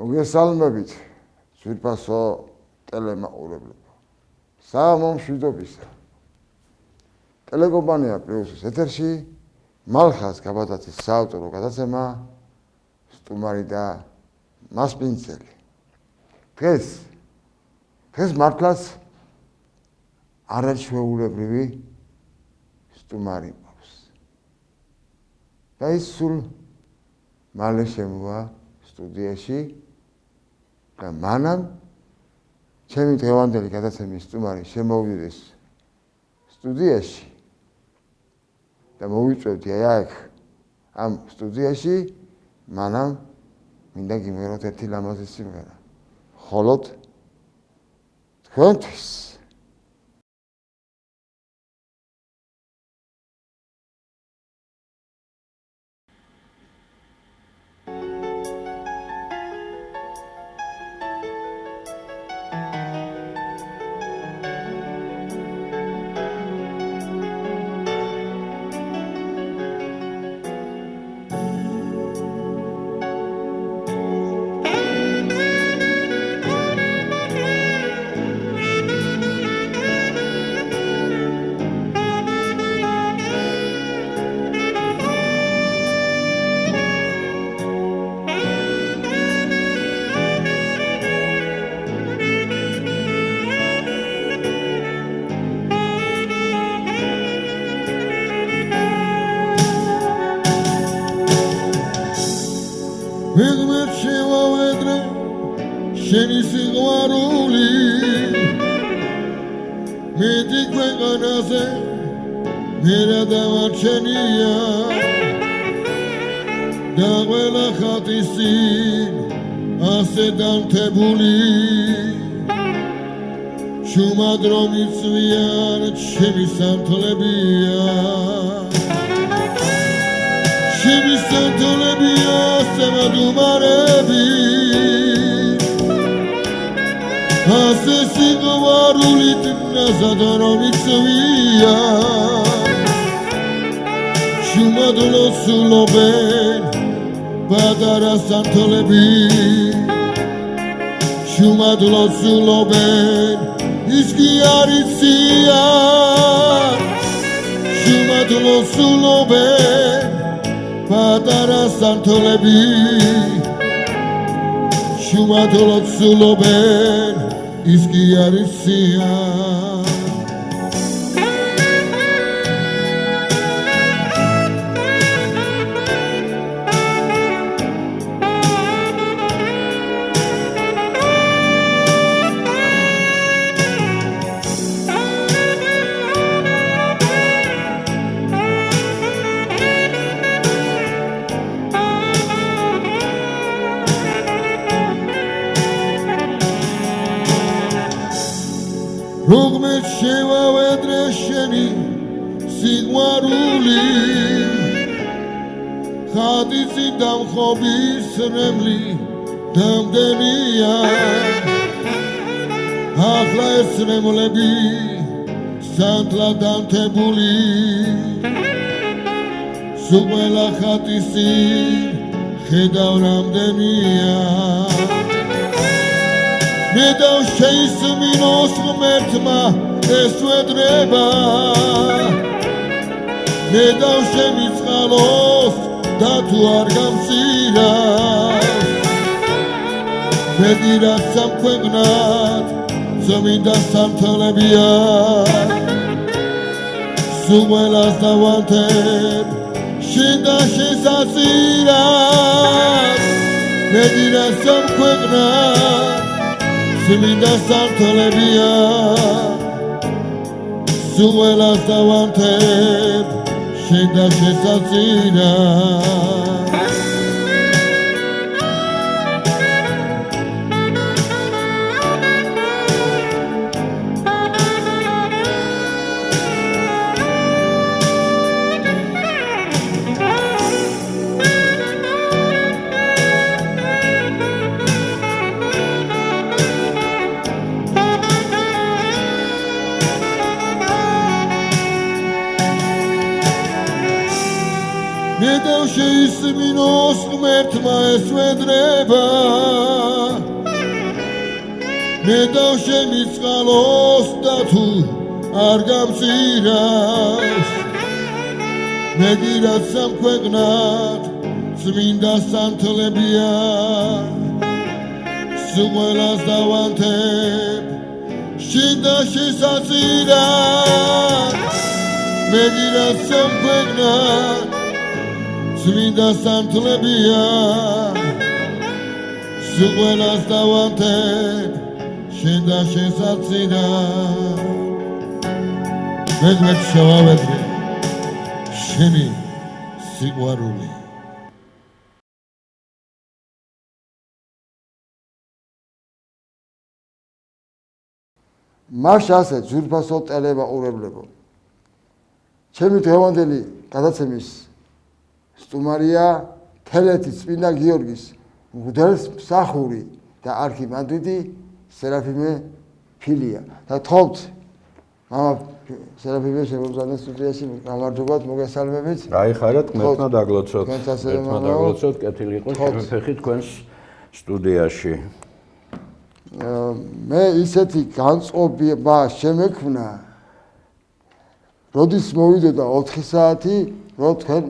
მოგესალმებით ძვირფასო ტელემაყურებლებო. სამომშვიდობისა. ტელეკომპანია პლუსის ეთერში მალხას გაბატაცის საავტორო გადაცემა სტუმარი და მასპინძელი. დღეს მართლაც არაჩვეულებრივი სტუმარი მყავს. და ის სულ მალე შემოვა სტუდიაში და მანამ ჩემი დღევანდელი გადაცემის სტუმარი შემოვიდეს სტუდიაში და მოვიწვევდი აქ ამ სტუდიაში მანამ მინდა გიმღეროთ ერთი ლამაზი სიმღერა. ხოლოდ თქვენთვის შენი სიყვარული მეტი ქვეყანაზე მერა დავარჩენია და ყველა ხალხის წინ ასე დამთებული შუმად რომ იწვიან ჩემი სამთლებია ჩემი სამთლებია სამადუმარები ასე სიყვარულით ნაზად რომ იწვია შუმად ლოცულობენ პატარა სამთლები შუმად ლოცულობენ ის კი არიცია შუმად ლოცულობენ პატარა სამთლები შუმად ლოცულობენ ის კი არიცია Rogmet შევავედრე შენი სიყვარული ხადიცი დამხობის რემლი დამდენია ახლა ეს რემლები სანთლა დამთებული სულ ყველა ხატის წინ ხედავ რამდენია მე დავშეისმინოს ღმერთმა ეს ვედრება მე დავშემიწყალოს და თუ არ გამცირავს მეტი რაც სამქვეყნად წმინდა სამთლებია სულ ყველას დავანთებ შენ და შესაწირად მეტი რაც სამქვეყნად წმინდა სამთლებია სულ ყველას დავანთებ შენ და შესაწირად მე დავშეისმინოს ღმერთმა ეს ვედრება მე დავშემიწყალოს და თუ არ გამწირავს მე გირაც სამქვეყნად წმინდა სანთლებია სულ დავანთებ შინ და შესაწირად მე გირაც სამქვეყნად წმინდა სანთლებია სულ დავანთებ შინ და შესაწირად მეგრეთ შევავედრე შენი სიყვარული მას ასე ძვირფასო ტელემაყურებლებო ჩემი დღევანდელი გადაცემის სტუმარია თელეთის წმინდა გიორგის მღვდელმსახური და არქიმანდრიტი სერაფიმე ფილია და თხოვთ მამა სერაფიმე შემოგზავნეს სტუდიაში გამარჯობათ მოგესალმებით გაიხარეთ ღმერთმა დაგლოცოთ კეთილი იყოს ჩემი ფეხი თქვენს სტუდიაში მე ისეთი განწყობა შემექმნა როდის მოვიდოდა 4 საათი რო თქვენ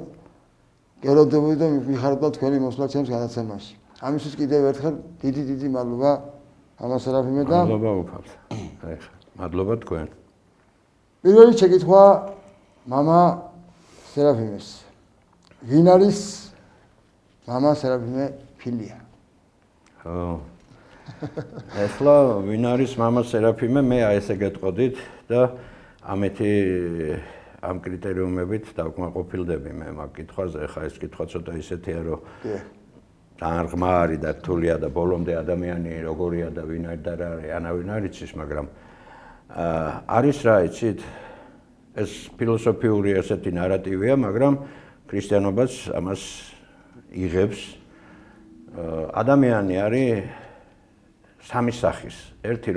გეროდებული და მიხარდა თქვენი მოსვლა ჩემს გადაცემაში ამისთვის კიდევ ერთხელ დიდი მადლობა მამა სერაფიმე და მადლობა უფალს მადლობა თქვენ პირველი შეკითხვა მამა სერაფიმეს ვინ არის მამა სერაფიმე ფილია ხო ეხლა ვინ არის მამა სერაფიმე მე აი ესე გეტყოდით და ამეთი ამ კრიტერიუმებით დავკმაყოფილდები მე მაგ კითხვაზე ეხლა ეს კითხვა ცოტა ისეთია რომ ძალიან ღრმა არის და რთულია და ბოლომდე ადამიანი როგორია და ვინ არის და რა არის ანავინ არ იცის მაგრამ არის რა იცით ეს ფილოსოფიური ესეთი ნარატივია მაგრამ ქრისტიანობაც ამას იღებს ადამიანი არის სამი სახის ერთი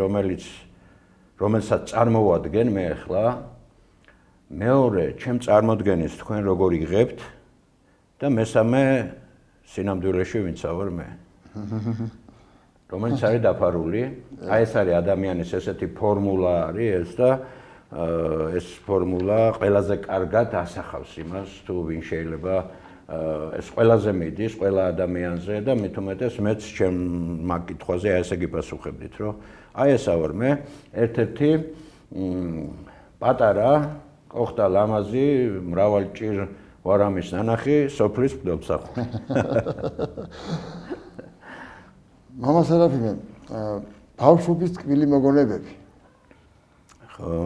რომელსაც წარმოვადგენ მე ახლა მეორე ჩემ წარმოდგენას თქვენ როგორ იღებთ და მესამე სინამდვილეში ვინც ვარ მე რომელიც არის დაფარული აი ეს არის ადამიანის ესეთი ფორმულა არის ეს და ეს ფორმულა ყველაზე კარგად ასახავს იმას თუ ვინ შეიძლება ეს ყველაზე მიდის ყველა ადამიანზე და მით უმეტეს მეც ჩემ მაგ კითხვაზე აი ესე გიპასუხებდით რომ აი ესა ვარ მე ერთ-ერთი პატარა ოხტა ლამაზი მრავალჭირ ვარამის ნანახი სოფლის მგდელმსახური მამა სერაფიმე ბავშვობის თქმილი მოგონებები ხო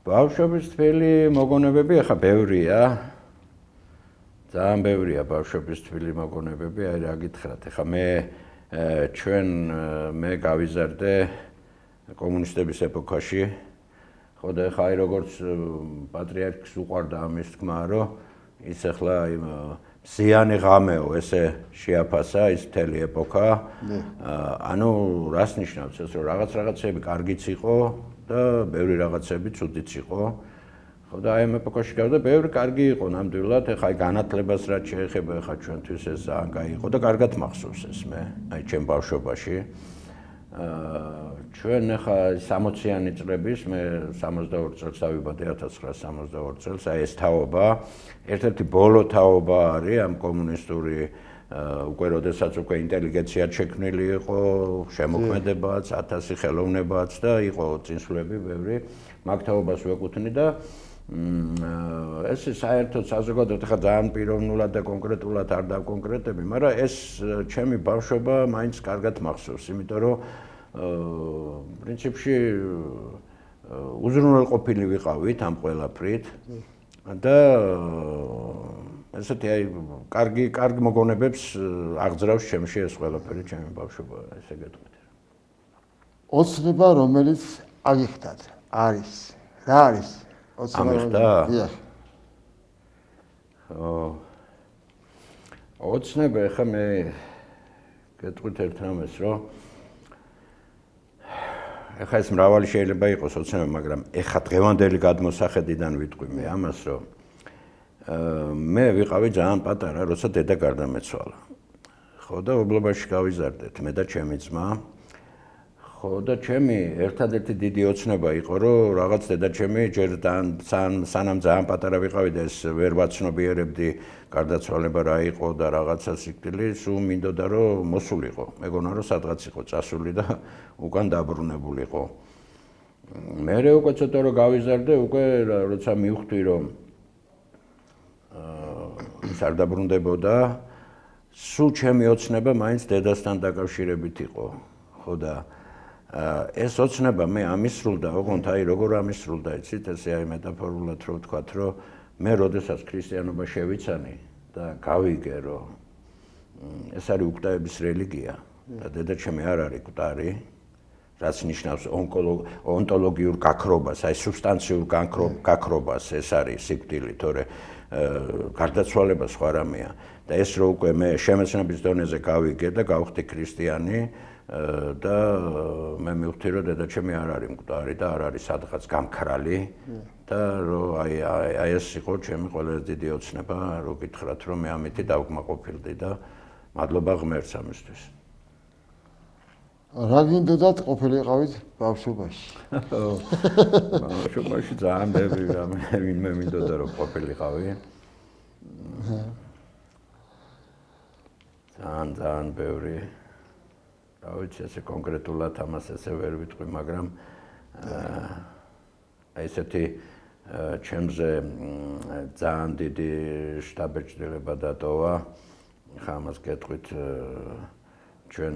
ბავშვობის თქმილი მოგონებები ახლა ბევრია ძალიან ბევრია ბავშვობის თქმილი მოგონებები აი რა გითხრათ ახლა მე გავიზარდე კომუნისტების ეპოქაში ხო და ახლა აი როგორც პატრიარქს უყვარდა ამის თქმა რომ ის ახლა იმ ზიანი ღამეო ესე შეაფასა ის მთელი ეპოქა ანუ რას ნიშნავს ეს რომ რაღაცები კარგიც იყო და ბევრი რაღაცები ცუდიც იყო ხო და აი ამ ეპოქაში გავდა ბევრი კარგი იყო ნამდვილად ახლა აი განათლებას რაც შეეხება ახლა ჩვენთვის ეს ძალიან კაი იყო და კარგად მახსოვს ეს მე აი ჩემ ბავშვობაში ჩვენ ახლა 60-იანი წლების მე 62 წელს ავიბადე 1962 წელს აი ეს თაობა ერთ-ერთი ბოლო თაობა არის ამ კომუნისტური უკვე როდესაც უკვე ინტელიგენცია შექმნილი იყო შემოქმედებაც 1000 ხელოვნებაც და იყო წინსვლები ბევრი მაგ თაობას ვეკუთვნი და ეს საერთოდ საზოგადოებრივ ხა ძალიან პიროვნულად და კონკრეტულად არ დავკონკრეტები, მაგრამ ეს ჩემი ბავშვობა მაინც კარგად მახსოვს, იმიტომ რომ პრინციპში უზრუნველყოფილი ვიყავით ამ ყველაფრით და ესეთი აი კარგი მოგონებებს აღძრავს ჩემში ეს ყველაფერი ჩემი ბავშვობა, ესე გეტყვით. ოცნება რომელიც აგიხდათ არის რა არის? ამიხდა? ოცნება ხა მე გეტყვით ერთ რამეს რომ ეხა ეს მრავალი შეიძლება იყოს ოცნება, მაგრამ ეხა დღევანდელი გადმოსახედიდან ვიტყვი მე ამას რომ მე ვიყავი ძალიან პატარა, როცა დედა გარდამეცვალა. ხო და ობლობაში გავიზარდეთ მე და ჩემი ძმა. ხო და ჩემი ერთადერთი დიდი ოცნება იყო, რომ რაღაც დედაჩემი ჯერ სანამ ძალიან პატარა ვიყავი და ეს ვერ ვაცნობიერებდი გარდაცვალება რა იყო და რაღაცა სიკვდილი, სულ მინდოდა რომ მოსულიყო. მეგონა რომ სადღაც იყო წასული და უკან დაბრუნებულიყო. მერე უკვე ცოტა რომ გავიზარდე, უკვე როცა მივხვდი რომ ის არ დაბრუნდებოდა, სულ ჩემი ოცნება მაინც დედასთან დაკავშირებით იყო. ხო და ეს ოცნება მე ამისრულდა, ოღონდ აი როგორ ამისრულდა, იცით, ესე აი მეტაფორულად რო ვთქვათ, რომ მე როდესაც ქრისტიანობა შევიცანი და გავიგე, რომ ეს არის უკვდაების რელიგია და დედაჩემი არ არის კვდარი, რაც ნიშნავს ონტოლოგიურ გაქრობას, აი სუბსტანციურ გაქრობას, ეს არის სიკვდილი, თორე გარდაცვალება სხვა რამეა. და ეს რო უკვე მე შემეცნების დონეზე გავიგე და გავხდი ქრისტიანი და მე მივხვდი რომ დედაჩემი არ არის მკვდარი და არ არის სადღაც გამქრალი და რომ აი ეს იყო ჩემი ყველაზე დიდი ოცნება, რო გითხრათ რომ მე ამითი დავკმაყოფილდი და მადლობა ღმერთს ამისთვის. რა გინდოდათ ყოფილიყავით ბავშვობაში? ბავშვობაში ძალიან ბევრი რამე ვინმე მინდოდა რომ ყოფილიყავი. ძალიან ბევრი. რა ვიცი, ესე კონკრეტულად ამას ესე ვერ ვიტყვი, მაგრამ აი ესეთი ჩემზე ძალიან დიდი შთაბეჭდილება დატოვა. ხა ამას გეტყვით, ჩვენ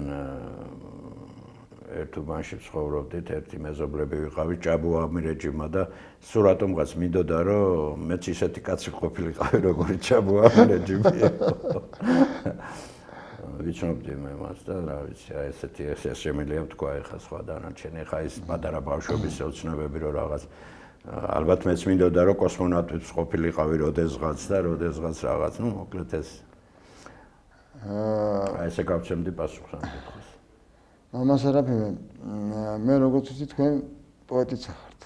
ერთ უბანში ცხოვრობდით, ერთი მეზობლები ვიყავით, ჭაბუამი რეჯიმა და სულ რატომღაც მინდოდა რომ მეც ისეთი კაცი ყოფილიყავი, როგორც ჭაბუამი რეჯიმი. ვიცნობდი მე მას და რა ვიცი, აი ესეთი ეს შემიძლია ვთქვა ეხა სხვა დანარჩენი, ეხა ის პატარა ბავშვობის ოცნებები რომ რაღაც ალბათ მეც მინდოდა რომ კოსმონავტიც ყოფილიყავი როდესღაც და როდესღაც რაღაც, ну, მოკლედ ეს აი ესე გავცემდი პასუხს ამ კითხვას. მამა სერაფიმე, მე როგორც ვიცი თქვენ პოეტიც ხართ.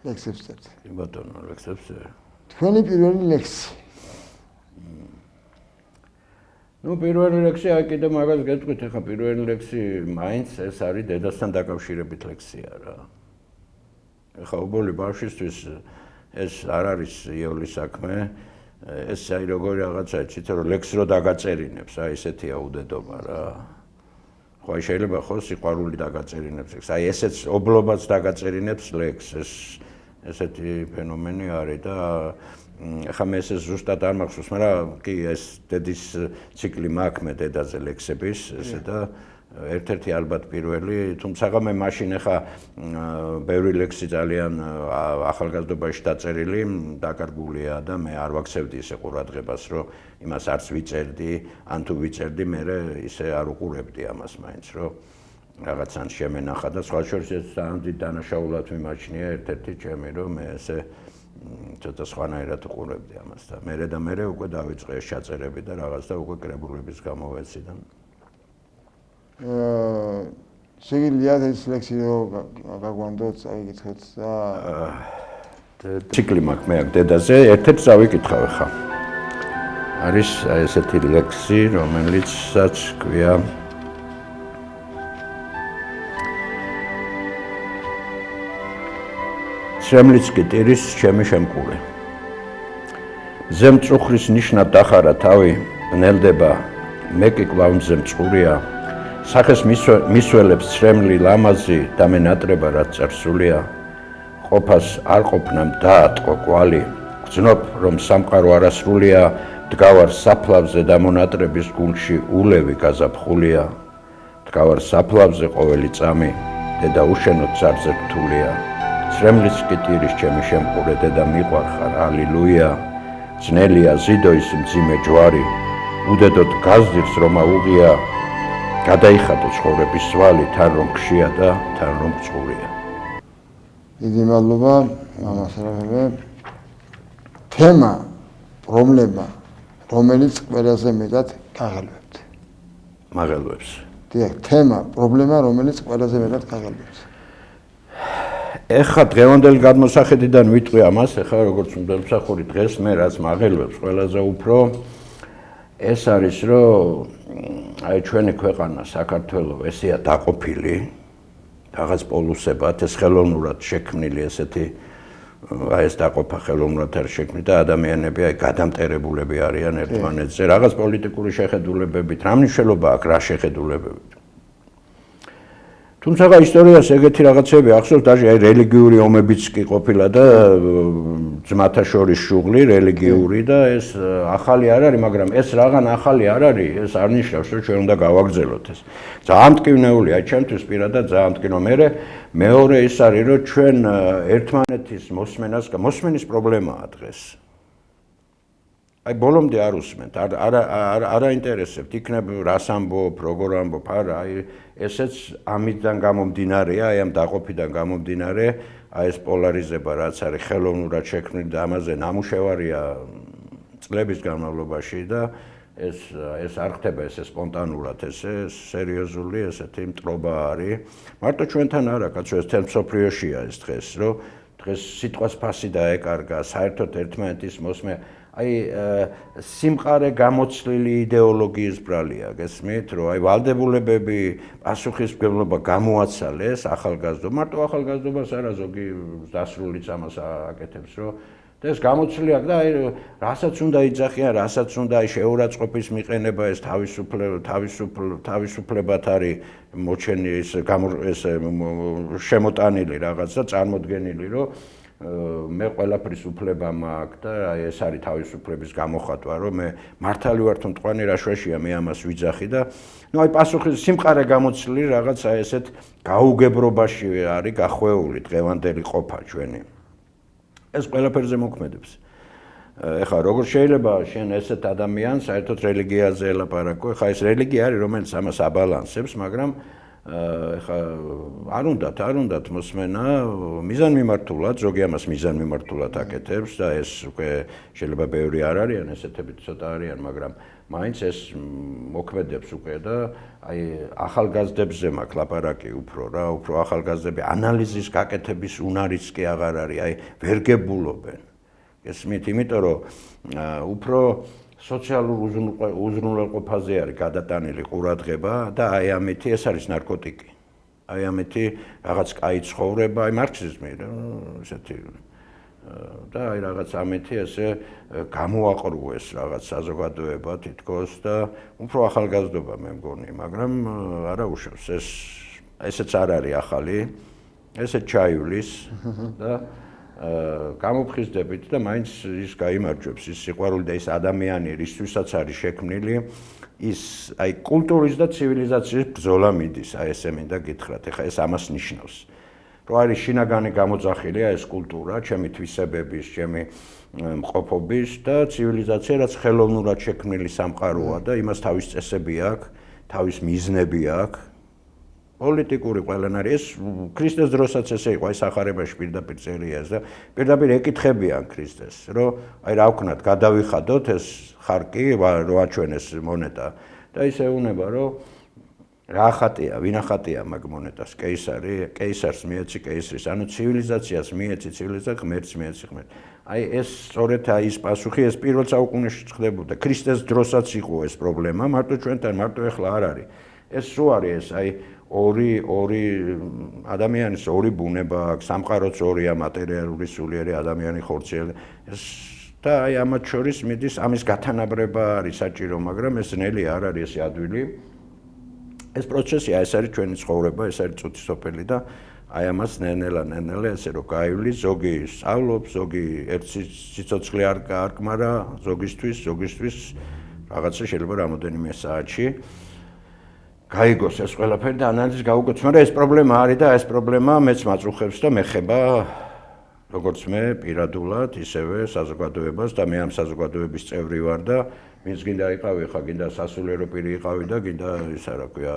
ლექსებს წერთ. ბატონო, ლექსებს წერე. თქვენი პირველი ლექსი. ну, პირველი ლექსი, აი კიდე მაგას გეტყვით, ეხა პირველი ლექსი მაინც ეს არის დედასთან დაკავშირებით ლექსია რა. ეხა უბოლი ბავშვისთვის ეს არ არის იოლი საქმე. ეს აი როგორი რაღაცა, იცით, რომ ლექსს რო დაგაწერინებს, აი ესეთია უდედობა რა. ხო, აი შეიძლება ხო სიყვარული დაგაწერინებს ლექსს. აი ესეც ობლობაც დაგაწერინებს ლექსს. ესეთი ფენომენი არის და ხა მე ეს ზუსტად არ მახსოვს, მაგრამ კი ეს დედის ციკლი მაქვს მე დედაზე ლექსების, ესე და ერთ-ერთი ალბათ პირველი, თუმცა მე მაშინ ხა ბევრი ლექსი ძალიან ახალგაზრდობაში დაწერილი, დაკარგულია და მე არ ვაქცევდი ესე ყურადღებას, რომ იმას არც ვიწერდი, ან თუ ვიწერდი, მე ისე არ უყურებდი ამას მაინც, რომ რაღაც ან შემენახა და სხვა შორის ეს ძალიან დიდ დანაშაულად მიმაჩნია ერთ-ერთი ჩემი, რომ მე ესე ცოტა სხვანაირად უყურებდი ამას და მე უკვე დავიწყე შეწერები და რაღაც და უკვე კრებულების გამოვეცი და შეგიძლიათ ეს ლექსი რომ გაგვამდოთ, წავიკითხეთ და ციკლი მაქვს მე აქ დედაზე, ერთ-ერთი წავიკითხავ ხა. არის ესეთი ლექსი, რომელიცაც ქვია შემლიც კი ტირის ჩემი შემკულე. ზემწუხრის ნიშნად დახარა თავი, ნელდება, მე კი კვლავ მზემწყურია. სახეს მისველებს ცრემლი ლამაზი და მე ნატრება რაც წარსულია. ყოფას არ ყოფნამ დაატყო კვალი. გძნობ რომ სამყარო არასრულია, დგავარ საფლავზე და მონატრების გულში ულევი გაზაფხულია. დგავარ საფლავზე ყოველი წამი, დედა უშენოდ ზარზე რთულია. ცრემლის კი ტირის ჩემი შემკურე დედა მიყვარხარ, ალილუია. ძნელია ზიდო ის მძიმე ჯვარი, უდედოდ გაზდირს რომ აუღია. გადაიხადო ცხოვრების სვალი, თან რომ გშია და თან რომ წყურია. დიდი მადლობა, მამა სერაფიმე. თემა, პრობლემა, რომელიც ყველაზე მეტად გაღელვებთ. მაღელვებს. დიახ, თემა, პრობლემა, რომელიც ყველაზე მეტად გაღელვებთ. ეხლა დღევანდელი გადმოსახედიდან ვიტყვი ამას, ეხლა როგორც მდელმსახური დღეს მე რაც მაღელვებს ყველაზე უფრო ეს არის რომ აი ჩვენი ქვეყანა საქართველო ესეა დაყოფილი რაღაც პოლუსებად ეს ხელოვნურად შექმნილი ესეთი აი ეს დაყოფა ხელოვნურად არის შექმნილი და ადამიანები აი გადამტერებულები არიან ერთმანეთზე რაღაც პოლიტიკური შეხედულებებით რა მნიშვნელობა აქვს რა შეხედულებებით თუმცა ისტორიას ეგეთი რაღაცები ახსოვს даже აი რელიგიური ომებიც კი ყოფილა და ძმათა შორის შუღლი რელიგიური და ეს ახალი არ არის მაგრამ ეს რაღაც ახალი არ არის ეს არ ნიშნავს რომ ჩვენ უნდა გავაგრძელოთ ეს ძალიან მტკივნეული აი ჩემთვის პირადად ძალიან მტკივნო მეორე ის არის რომ ჩვენ ერთმანეთის მოსმენის პრობლემაა დღეს აი ბოლომდე არ უსმენთ არ აინტერესებთ იქნებ რას ამბობ როგორ ამბობ არა აი ესეც ამიდან გამომდინარეა აი ამ დაყოფიდან გამომდინარე აი ეს პოლარიზება რაც არის ხელოვნურად შექმნილი და ამაზე ნამუშევარია წლების განმავლობაში და ეს არ ხდება ესე სპონტანურად ესე სერიოზული ესეთი მტრობა არის მარტო ჩვენთან არა კაცო ეს თელ მსოფლიოშია ეს დღეს რომ დღეს სიტყვას ფასი დაეკარგა საერთოდ ერთმანეთის მოსმე აი სიმყარე გამოცლილი იდეოლოგიის ბრალია გესმით რომ აი ვალდებულებები პასუხისმგებლობა გამოაცალეს ახალგაზრდობა მარტო ახალგაზრდობას არა ზოგი დასრულიც ამას აკეთებს რომ და ეს გამოცლილი აქვს და აი რასაც უნდა იძახიან რასაც უნდა აი შეურაცხყოფის მიყენება ეს თავისუფლებად არის მოჩენილი ეს შემოტანილი რაღაცა წარმოდგენილი რომ მე ყველაფრის უფლება მაქვს და აი ეს არის თავისუფლების გამოხატვა რომ მე მართალი ვარ თუ მტყვანი რა შვეშია მე ამას ვიძახი და ნუ აი პასუხი სიმყარე გამოცლილი რაღაცა ესეთ გაუგებრობაში არის გახვეული დღევანდელი ყოფა ჩვენი ეს ყველაფერზე მოქმედებს ეხლა როგორ შეიძლება შენ ესეთ ადამიანს საერთოდ რელიგიაზე ელაპარაკო ეხლა ეს რელიგია არის რომელიც ამას აბალანსებს მაგრამ ეხლა არ უნდათ მოსმენა მიზანმიმართულად ზოგი ამას მიზანმიმართულად აკეთებს და ეს უკვე შეიძლება ბევრი არ არიან ესეთები ცოტა არიან მაგრამ მაინც ეს მოქმედებს უკვე და აი ახალგაზრდებზე მაქვს ლაპარაკი უფრო ახალგაზრდები ანალიზის გაკეთების უნარიც კი აღარ არის აი ვერ გებულობენ გესმით იმიტომ რომ უფრო სოციალურ უზრუნველყოფაზე არის გადატანილი ყურადღება და აი ამეთი ეს არის ნარკოტიკი. აი ამეთი რაღაც კაი ცხოვრება, აი მარქსიზმი ესეთი და აი რაღაც ამეთი ესე გამოაყრუეს რაღაც საზოგადოება თითქოს და უფრო ახალგაზრდობა მე მგონი, მაგრამ არა უშავს ესეც არ არის ახალი, ესეც ჩაივლის და გამოფხიზდებით და მაინც ის გაიმარჯვებს ის სიყვარული და ის ადამიანი რისთვისაც არის შექმნილი ის აი კულტურის და ცივილიზაციის ბრძოლა მიდის აი ესე მინდა გითხრათ ეხლა ეს ამას ნიშნავს რომ არის შინაგანი გამოძახილია ეს კულტურა ჩემი თვისებების ჩემი მყოფობის და ცივილიზაცია რაც ხელოვნურად შექმნილი სამყაროა და იმას თავის წესები აქვს თავის მიზნები აქვს პოლიტიკური ყველანაირი ეს ქრისტეს დროსაც ესე იყო აი სახარებაში პირდაპირ წერია ეს და პირდაპირ ეკითხებიან ქრისტეს რომ აი რა ვქნათ გადავიხადოთ ეს ხარკი რო აჩვენეს მონეტა და ისე უნება რომ რა ხატია ვინ ახატია მაგ მონეტას კეისარს მიეცი კეისრის ანუ ცივილიზაციას მიეცი ცივილიზაცია ღმერთს მიეცი ღმერთს აი ეს სწორედ აი ის პასუხი ეს პირველ საუკუნეში ხდებოდა ქრისტეს დროსაც იყო ეს პრობლემა მარტო ჩვენთან მარტო ეხლა არ არის ეს რო არის ეს აი ორი ადამიანის ორი ბუნება აქვს სამყაროც ორია მატერიალური სულიერი ადამიანი ხორციელი ეს და აი ამათ შორის მიდის ამის გათანაბრება არის საჭირო მაგრამ ეს ნელი არ არის ეს ადვილი ეს პროცესია ეს არის ჩვენი ცხოვრება ეს არის წუთისოფელი და აი ამას ნელ-ნელა ესე რომ გაივლის ზოგი სწავლობს ზოგი ერთ სიცოცხლე არ გმარა ზოგისთვის რაღაცა შეიძლება რამოდენიმე საათში გაიგოს ეს ყველაფერი და ანალიზი გაუგოთ, მაგრამ ეს პრობლემა არის და ეს პრობლემა მეც მაწუხებს და მეხება როგორც მე პირადულად, ისევე საზოგადოებას და მე ამ საზოგადოების წევრი ვარ და ვინც გინდა იყავი, ხა გინდა სასულიერო პირი იყავი და გინდა ისა რა ქვია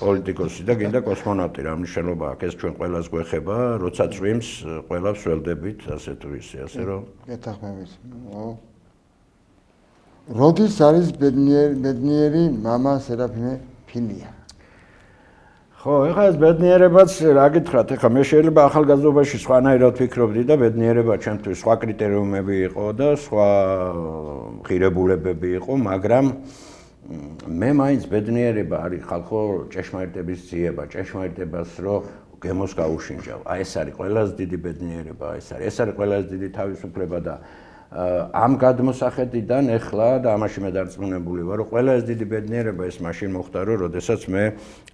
პოლიტიკოსი და გინდა კოსმონავტი რა მნიშვნელობა აქვს ეს ჩვენ ყველას გვეხება, როცა წვიმს ყველას ველდებით ასე თუ ისე, ასე რომ გეთახმებით. როდის არის ბედნიერი მამა სერაფიმე ფინია? ხო, ეხლა ეს ბედნიერებაც რა გითხრათ, ეხლა მე შეიძლება ახალგაზრდობაში სხვანაირად ვფიქრობდი და ბედნიერება ჩემთვის სხვა კრიტერიუმები იყო და სხვა ღირებულებები იყო, მაგრამ მე მაინც ბედნიერება არის ხალხო ჭეშმარიტების ძიება, ჭეშმარიტებას რო გემოს გაუშინჯავ. აი ეს არის ყველაზე დიდი ბედნიერება, ეს არის ყველაზე დიდი თავისუფლება და ამ გადმოსახედიდან ეხლა და ამაში მე დარწმუნებული ვარ, რომ ყველაზე დიდი ბედნიერება ეს მაშინ მოხდა, როდესაც მე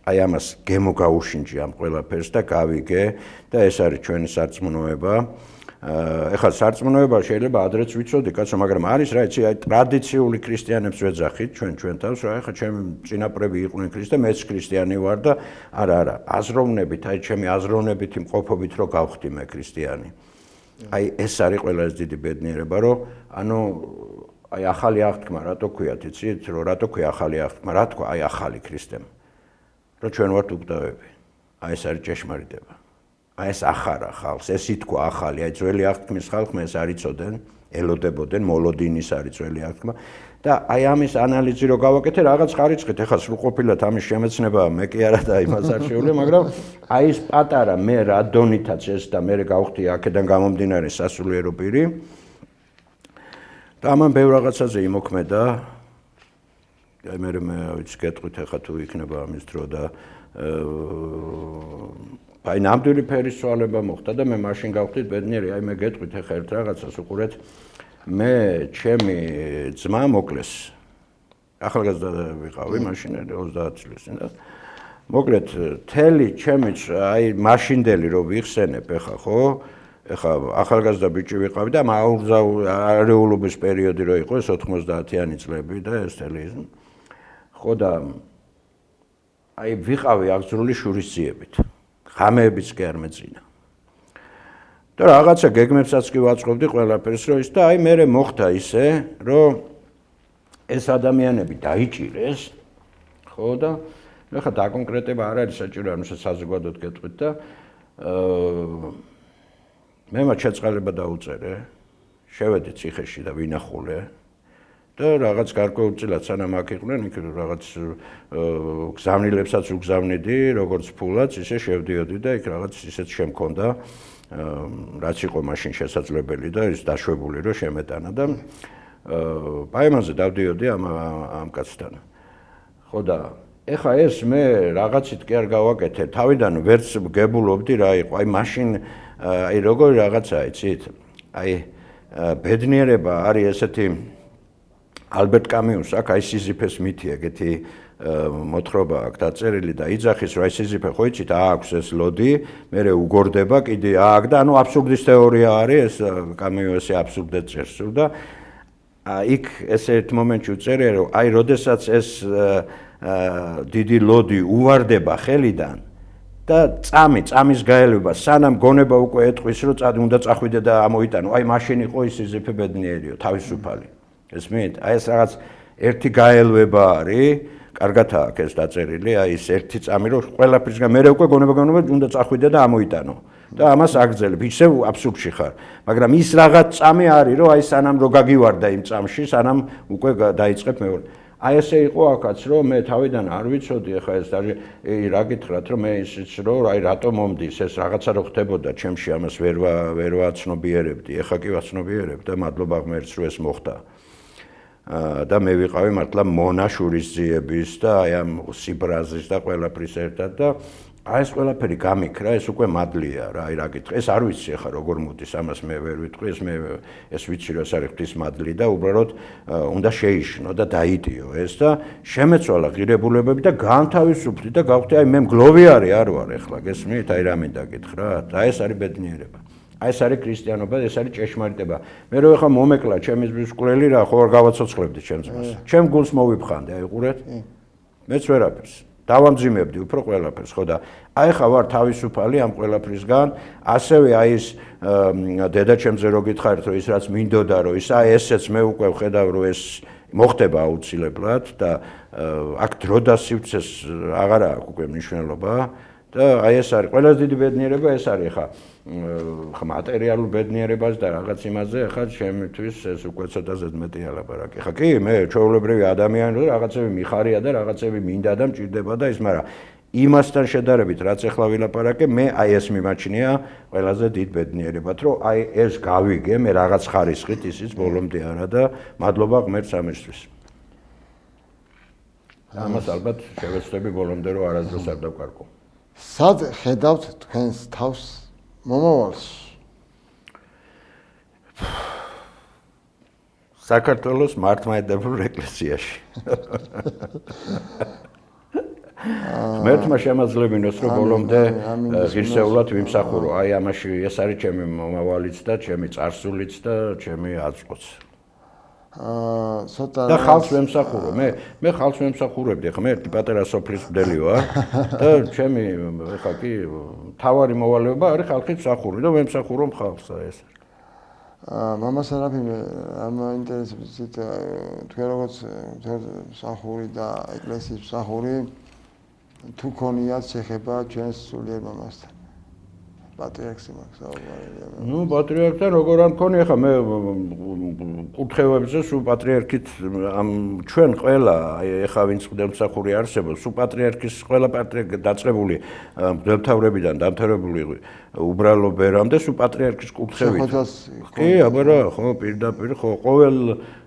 აი ამას გემო გაუშინჯი ამ ყველაფერს და გავიგე და ეს არის ჩვენი სარწმუნოება. ეხლა სარწმუნოება შეიძლება ადრეც ვიცოდი, კაცო, მაგრამ არის რა იცი, აი ტრადიციული ქრისტიანებს ვეძახით ჩვენ თავს, რა ეხლა ჩემი წინაპრები იყვნენ ქრისტე, მეც ქრისტიანი ვარ და არა, აზროვნებით, აი ჩემი აზროვნებითი მყოფობით რო გავხდი მე ქრისტიანი. აი ეს არის ყველაზე დიდი ბედნიერება, რომ ანუ აი ახალი აღთქმა რატო ქვიათ, იცით, რომ რატო ქვია ახალი აღთქმა, რა თქვა აი ახალი ქრისტემ. რომ ჩვენ ვართ უკვდავები. აი ეს არის ჭეშმარიტება. აი ეს ახარა ხალხს, ეს ითქვა ახალი, აი ძველი აღთქმის ხალხმა ეს არ იცოდნენ, ელოდებოდნენ, მოლოდინის არის ძველი აღთქმა და აი ამის ანალიზი რო გავაკეთე, რაღაც ხარიცხით, ეხლა სრულყოფილად ამის შემეცნება მე კი არა და იმას არ შეუძლია, მაგრამ აი ეს პატარა მე რა დონითაც ეს და მე გავხდი აქედან გამომდინარე სასულიერო პირი და ამან ბევრ რაღაცაზე იმოქმედა. აი მე ვიცი გეტყვით ეხლა თუ იქნება ამის დრო და აი ნამდვილი ფერის ცვალება მოხდა და მე მაშინ გავხდით ბედნიერი, აი მე გეტყვით ეხლა ერთ რაღაცას უყურეთ, მე ჩემი ძმა მოკლეს. ახალგაზრდა ვიყავი მაშინ 30 წლის წინ და მოკლედ თელი ჩემი აი მაშინდელი რო ვიხსენებ ეხლა ხო? ეხლა ახალგაზრდა ბიჭი ვიყავი და არეულობის პერიოდი რო იყო ეს 90-იანი წლები და ეს თელი ხო და აი ვიყავი აღძრული შურისძიებით. ღამეებიც კი არ მეწინა. და რაღაცა გეგმებსაც კი ვაწყობდი ყველაფერს რო ის და აი მე მოხდა ისე, რომ ეს ადამიანები დაიჭირეს, ხო და ეხლა დაკონკრეტება არ არის საჭირო, ანუ საზოგადოდ გეტყვით და მე მათ შეწყალება დაუწერე, შევედი ციხეში და ვინახულე და რაღაც გარკვეულწილად სანამ აქ იყვნენ, იქ რაღაც გზავნილებსაც უგზავნიდი, როგორც ფულაც, ისე შევდიოდი და იქ რაღაც ისეც შემქონდა, რაც იყო მაშინ შესაძლებელი და ის დაშვებული რომ შემეტანა და პაემაზე დავდიოდი ამ კაცთან. ხო და ეხა ეს მე რაღაცით კი არ გავაკეთე, თავიდან ვერც გებულობდი რა იყო, აი მაშინ აი როგორი რაღაცაა, იცით? აი ბედნიერება არის ესეთი ალბერტ კამიუს აქ აი სიზიფეს მითი ეგეთი მოთხრობა აქვს დაწერილი და იძახის რომ აი სიზიფე ხო იცით აქვს ეს ლოდი, მერე უგორდება კიდე აქ და ანუ აბსურდის თეორია არის ეს კამიუ ესე აბსურდად წერს და იქ ესე ერთ მომენტში უწერია რომ აი როდესაც ეს დიდი ლოდი უვარდება ხელიდან და წამის გაელვება სანამ გონება უკვე ეტყვის რომ უნდა წახვიდე და ამოიტანო აი მაშინ იყო ის სიზიფე ბედნიერიო თავისუფალი ესმით აი ეს რაღაც ერთი გაელვება არის კარგად აქვს ეს დაწერილი აი ეს ერთი წამი რომ ყველაფრისგან მე უკვე გონება უნდა წახვიდე და ამოიტანო და ამას აგრძელებ ისევ აბსურდში ხარ მაგრამ ის რაღაც წამი არის რომ აი სანამ რო გაგივარდა იმ წამში სანამ უკვე დაიწყებ მეორე აი ესე იყო აქაც რომ მე თავიდან არ ვიცოდი ახლა ეს რა გითხრათ რომ მე ისიც რომ აი რატომ მომდის ეს რაღაცა რო ხდებოდა ჩემში ამას ვერ ვაცნობიერებდი ახლა კი ვაცნობიერებ და მადლობა ღმერთს რომ ეს მოხდა და მე ვიყავი მართლა მონა შურისძიების და აი ამ სიბრაზის და ყველაფრის ერთად და აი ეს ყველაფერი გამიქრა ეს უკვე მადლია რა აი რა გითხრა ეს არ ვიცი ახლა როგორ მოდის ამას მე ვერ ვიტყვი ეს ვიცი რომ ეს არის ღვთის მადლი და უბრალოდ უნდა შეიშნო და დაიდიო ეს და შემეცვალა ღირებულებები და განთავისუფლდი და გავხდი აი მე მგლოვიარი არ ვარ ახლა გესმით აი რა მინდა გითხრათ აი ეს არის ბედნიერება აი ეს არის ქრისტიანობა ეს არის ჭეშმარიტება მე რო ახლა მომეკლა ჩემი ზღვის მკვლელი რა ხო არ გავაცოცხლებდი ჩემს ძმას ჩემ გულს მოვიფხანდი აი ყურეთ მეც ვერაფერს დავამძიმებდი უფრო ყველაფერს ხო და აი ხა ვარ თავისუფალი ამ ყველაფრისგან ასევე აი ეს დედაჩემზე რო გითხარით რომ ის რაც მინდოდა რომ ის აი ესეც მე უკვე ვხედავ რომ ეს მოხდება აუცილებლად და აქ დრო და სივრცეს აღარ აქვს უკვე მნიშვნელობა და აი ეს არის ყველაზე დიდი ბედნიერება ეს არის ხა მატერიალურ ბედნიერებას და რაღაც იმაზე ხა ჩემთვის ეს უკვე ცოტა ზედმეტი ალაპარაკი ხა კი მე ჩვეულებრივი ადამიანი რომ რაღაცები მიხარია და რაღაცები მინდა და მჭირდება და ის მაგრამ იმასთან შედარებით რაც ახლა ვილაპარაკე, მე აი ეს მიმაჩნია ყველაზე დიდ ბედნიერებად, რომ აი ეს გავიგე მე რაღაც ხარისხით ისიც ბოლომდე არა და მადლობა ღმერთს ამისთვის. ამას ალბათ შევეცდები ბოლომდე რომ არასდროს არ დავკარგო. სად ხედავთ თქვენს თავს მომავალში? საქართველოს მართლმადიდებლურ ეკლესიაში. ღმერთმა შემაძლებინოს რომ ბოლომდე ღირსეულად ვიმსახურო. აი ამაში ეს არის ჩემი მომავალიც და ჩემი წარსულიც და ჩემი აწყვოც. ცოტა და ხალხს ვემსახურო. მე ხალხს ვემსახურებდი, ხა მე პატარა სოფლის მდელი ვარ და ჩემი ეხა კი თავარი მოვალეობა არის ხალხის მსახური და ვემსახურო ხალხს ეს. მამა სერაფიმე მაინტერესებს თქვენ როგორც მსახური და ეკლესიის მსახური თუ ქონიათ შეხება ჩვენს სულიერ მამასთან პატრიარქს იმას საუბარი. ნუ პატრიარქთან როგორ არ მქონია ხა მე კურთხევებზე სულ პატრიარქით ჩვენ ყველა ეხა ვინც მღვდელმსახური არსებობს სულ პატრიარქის ყველა პატრიარქი დაწყებული მღვდელმთავრებიდან დამთავრებული უბრალო ბერამდე სულ პატრიარქის კურთხევით. კი, აბა რა, ხო, პირდაპირ ხო, ყოველ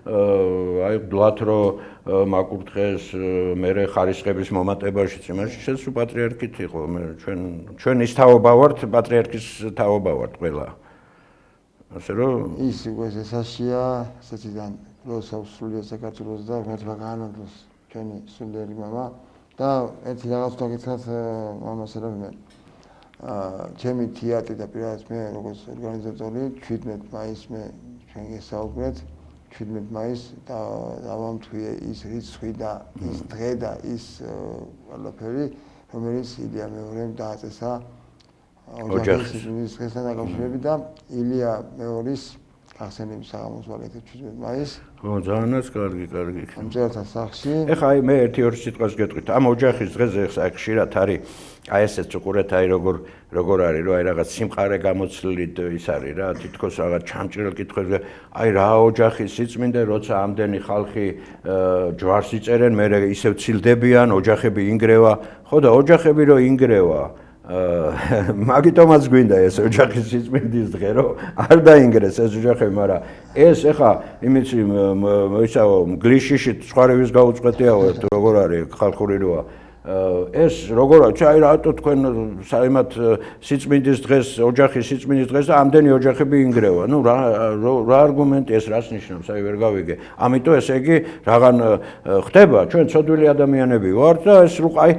აი ვდვათ რომ მაკურთხეს მერე ხარისხების მომატებაშიც იმაში შენ სულ პატრიარქით იყო მე ჩვენ ის თაობა ვართ პატრიარქის თაობა ვართ ყველა. ასე რომ ის უკვე ესაშია ესეთიდან რო სასულიერო საქართველოს და ღმერთმა გაანადგუროს ჩვენი სულიერი მამა და ერთი რაღაც თქოს მამა სერაფიმე ჩემი თეატრი და პირადად მე როგორც ორგანიზატორი 17 მაისს მე ჩვენ გესაუბრეთ 17 მაისს და დავამთვიე ის რიცხვი და ის დღე და ის ყველაფერი რომელიც ილია მეორემ დააწესა ოჯახის დღესთან დაკავშირებით და ილია მეორის გახსენების საღამოს ვაკეთებ 17 მაისს. ხო, ძალიანაც კარგი. ამჯერადაც სახში. ეხა აი მე ერთი-ორი სიტყვას გეტყვით. ამ ოჯახის დღეზე ეხა ხშირად არის აი ესეც უყურეთ აი როგორ არის რომ აი რაღაც სიმყარე გამოცლილი ის არის რა თითქოს რაღაც ჩამჭრელ კითხვებზე აი რა ოჯახის სიწმინდე როცა ამდენი ხალხი ჯვარს იწერენ მე ისევ ცილდებიან ოჯახები ინგრევა ხო და ოჯახები რო ინგრევა მაგიტომაც გვინდა ეს ოჯახის სიწმინდის დღე რომ არ დაინგრეს ეს ოჯახები მაგრამ ეს ეხა იმის ისაო გლიშიში სხვარევის გაუწყვეტიაო როგორ არის ხალხური როა ეს როგორ აი რატო თქვენ საიმად სიწმინდის დღეს ოჯახის სიწმინდის დღეს და ამდენი ოჯახები ინგრევა ნუ რა არგუმენტი ეს რას ნიშნავს აი ვერ გავიგე ამიტომ ესე იგი რაღაც ხდება ჩვენ ცოდვილი ადამიანები ვართ და ეს აი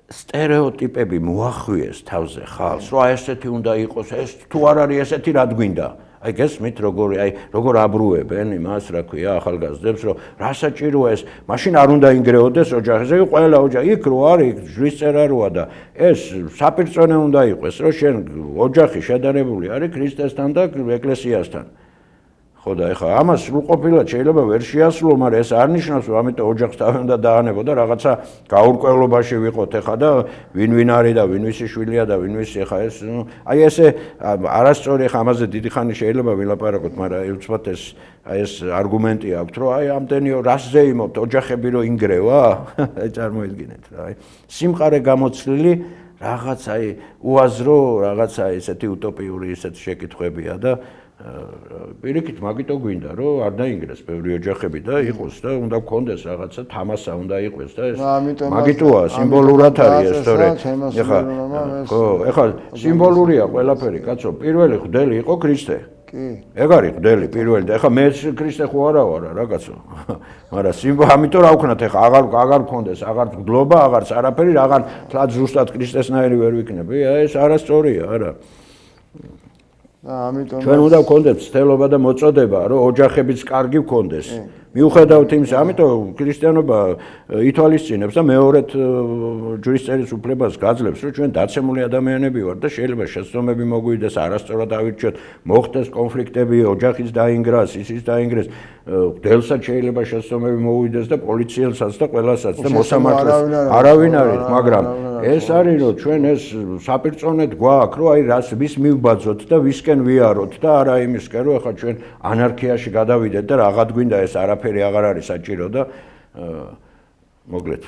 სტერეოტიპები მოახვიეს თავზე ხალხს რა ესეთი უნდა იყოს ეს თუ არ არის ესეთი რა გვინდა აი გესმით როგორ აბრუებენ იმას რა ქვია ახალგაზრდებს რომ რა საჭიროა ეს მაშინ არ უნდა ინგრეოდეს ოჯახზე ყველა ოჯახი იქ რო არის ჯვისწერა როა და ეს საპირწონე უნდა იყოს რომ შენ ოჯახი შედარებული არის ქრისტესთან და ეკლესიასთან ხო და ეხა ამას სრულყოფილად შეიძლება ვერ შეასრულო, მაგრამ ეს არ ნიშნავს, რომ ამიტომ ოჯახს თავი უნდა დაანებო და რაღაცა გაურკვევლობაში ვიყოთ ეხა და ვინ არის და ვინ ვისი შვილია და ვინ ვისი ეხა ეს აი ესე არასწორი ეხა ამაზე დიდი ხანი შეიძლება ვილაპარაკოთ, მაგრამ უცბად ეს არგუმენტი აქვს, რომ აი ამდენი რას ზეიმობთ ოჯახები რო ინგრევა? აი წარმოიდგინეთ რა, აი სიმყარე გამოცლილი რაღაც აი უაზრო რაღაცა ესეთი უტოპიური ესეთი შეკითხვებია და პირიქით მაგიტო გვინდა რომ არ დაინგრეს ბევრი ოჯახები და იყოს და უნდა გქონდეს რაღაცა თამასა უნდა იყოს და ეს მაგიტოა სიმბოლურად არის ეს თორე ეხლა სიმბოლურია ყველაფერი კაცო პირველი ღვთელი იყო ქრისტე კი ეგ არის ღვთელი პირველი და ეხლა მე ქრისტე ხო არა ვარ რა კაცო მაგრამ ამიტომ რა ვქნათ ეხლა აღარ გქონდეს აღარ გლობა აღარც არაფერი რაღაც თლად ზუსტად ქრისტესნაირი ვერ ვიქნები ეს არასწორია არა ამიტომ ჩვენ უნდა გქონდეს ცდელობა და მოწოდება რომ ოჯახებიც კარგი გქონდეს მიუხედავად იმისა ამიტომ ქრისტიანობა ითვალისწინებს და მეორედ ჯვისწერის უფლებას გაძლევს რომ ჩვენ დაცემული ადამიანები ვართ და შეიძლება შეცდომები მოგვიდეს არასწორად ავირჩიოთ მოხდეს კონფლიქტები ოჯახის დაინგრას ისის დაინგრეს ღვთელსაც შეიძლება შეცდომები მოვიდეს და პოლიციელსაც და ყველასაც და მოსამართლეს არავინ არის მაგრამ ეს არის რომ ჩვენ ეს საპირწონედ გვაქვს რომ აი რას ვის მივბაძოთ და ვისკენ ვიაროთ და არა იმისკენ რომ ახლა ჩვენ ანარქიაში გადავიდეთ და რაღაც გვინდა ეს არაფერი აღარ არის საჭირო და მოკლედ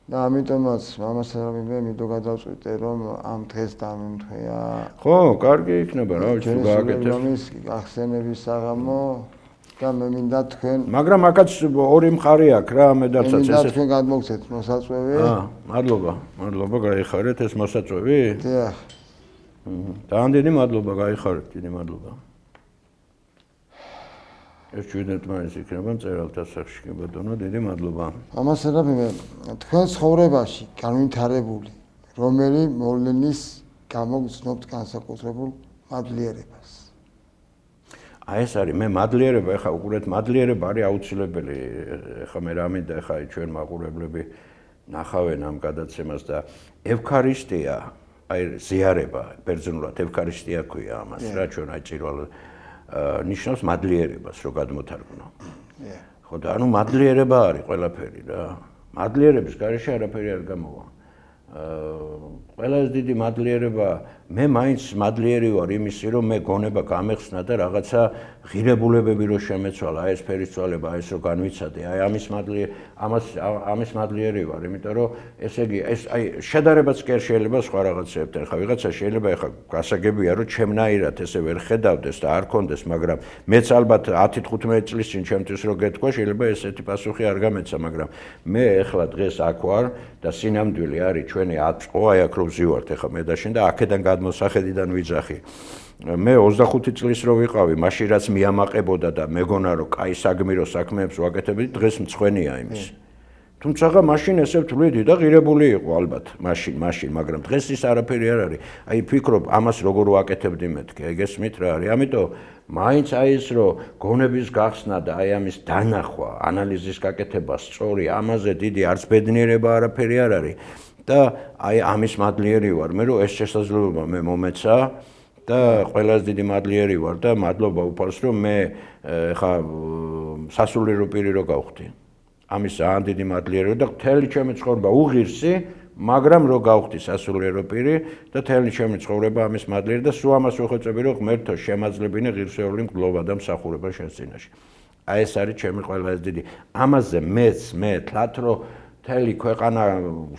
და ამიტომაც მამასერამი მინდო გადავწყვიტე რომ ამ დღეს დამიმთვია. ხო, კარგი იქნება რა, თუ გააკეთებ. ამის ახსენების საღამო და მე მინდა თქვენ მაგრამ აქაც ორი მხარე აქვს რა, მედაცაც ესე. მინდა თქვენ გადმოგცეთ მოსაწვევი. მადლობა, გაიხარეთ ეს მოსაწვევი? დიახ. ძალიან დიდი მადლობა, გაიხარეთ, დიდი მადლობა. ეს ჩვენეთ მაინც იქნება მწერალთა სახში, კი ბატონო, დიდი მადლობა. მამასერამი თქვენ ცხოვრებაში განვითარებული რომელი მოვლენის გამოგზნობთ განსაკუთრებულ მადლიერებას? აი ეს არის მე მადლიერება, ეხლა უყურეთ, მადლიერება არის აუცილებელი. ეხლა მე რა მინდა, ეხლა ჩვენ მაყურებლები ნახავენ ამ გადაცემას და ევქარისტია, აი ზიარება, ბერძნულად ევქარისტია ქვია ამას, რა ჩვენ აი ჭირვალ ნიშნავს მადლიერებას, რო გადმოთარგმნო. ხო და ანუ მადლიერება არის ყველაფერი რა. მადლიერების გარეშე არაფერი არ გამოვა. ყველაზე დიდი მადლიერება, მე მაინც მადლიერი ვარ იმისი, რომ მე გონება გამეხსნა და რაღაცა ღირებულებები რო შემეცვალა, აი ეს ფერისცვალება, აი ეს რო განვიცადე, აი ამის მადლიერი ვარ, იმიტომ რომ ესე იგი ეს აი შედარებაც კი არ შეიძლება სხვა რაღაცებთან. ხა ვიღაცა შეიძლება ეხა გასაგებია, რომ ჩემნაირად ესე ვერ ხედავდეს და არ კონდეს, მაგრამ მეც ალბათ 10-15 წლის წინ ჩემთვის რო გეთქვა, შეიძლება ესეთი პასუხი არ გამეცა, მაგრამ მე ეხლა დღეს აქ ვარ და სინამდვილე არის ჩვენი აწყო, აი აქ რო ვზივართ ეხა მე და შენ და აქედან გადმოსახედიდან ვიძახი. მე 25 წლის რო ვიყავი, მაშინ რაც მიამაყებოდა და მეგონა რომ კაი საგმირო საქმეებს ვაკეთებდი, დღეს მწვენია იმის. თუმცა მაშინ ესე ვთვლიდი და ღირებული იყო ალბათ, მაშინ, მაგრამ დღეს ის არაფერი არ არის. აი ფიქრობ ამას როგორ ვაკეთებდი მეთქი, აი გესმით რა არის. ამიტომ მაინც აი ეს რო გონების გახსნა და აი ამის დანახვა, ანალიზის გაკეთება სწორი, ამაზე დიდი არც ბედნიერება არაფერი არ არის. და აი ამის მადლიერი ვარ მე რომ ეს შესაძლებლობა მე მომეცა და ყველაზე დიდი მადლიერი ვარ და მადლობა უფალს რომ მე ხა სასულიერო პირი რო გავხდი. ამის ძალიან დიდი მადლიერი და მთელი ჩემი ცხოვრება უღირსი, მაგრამ რო გავხდი სასულიერო პირი და მთელი ჩემი ცხოვრება ამის მადლიერი და სულ ამას ვეხვეწები რომ ღმერთო შემაძლებინე ღირსეული მგლობა და მსახურება შენს წინაშე. აი ეს არის ჩემი ყველაზე დიდი. ამაზე მე თლათ რომ მთელი ქვეყანა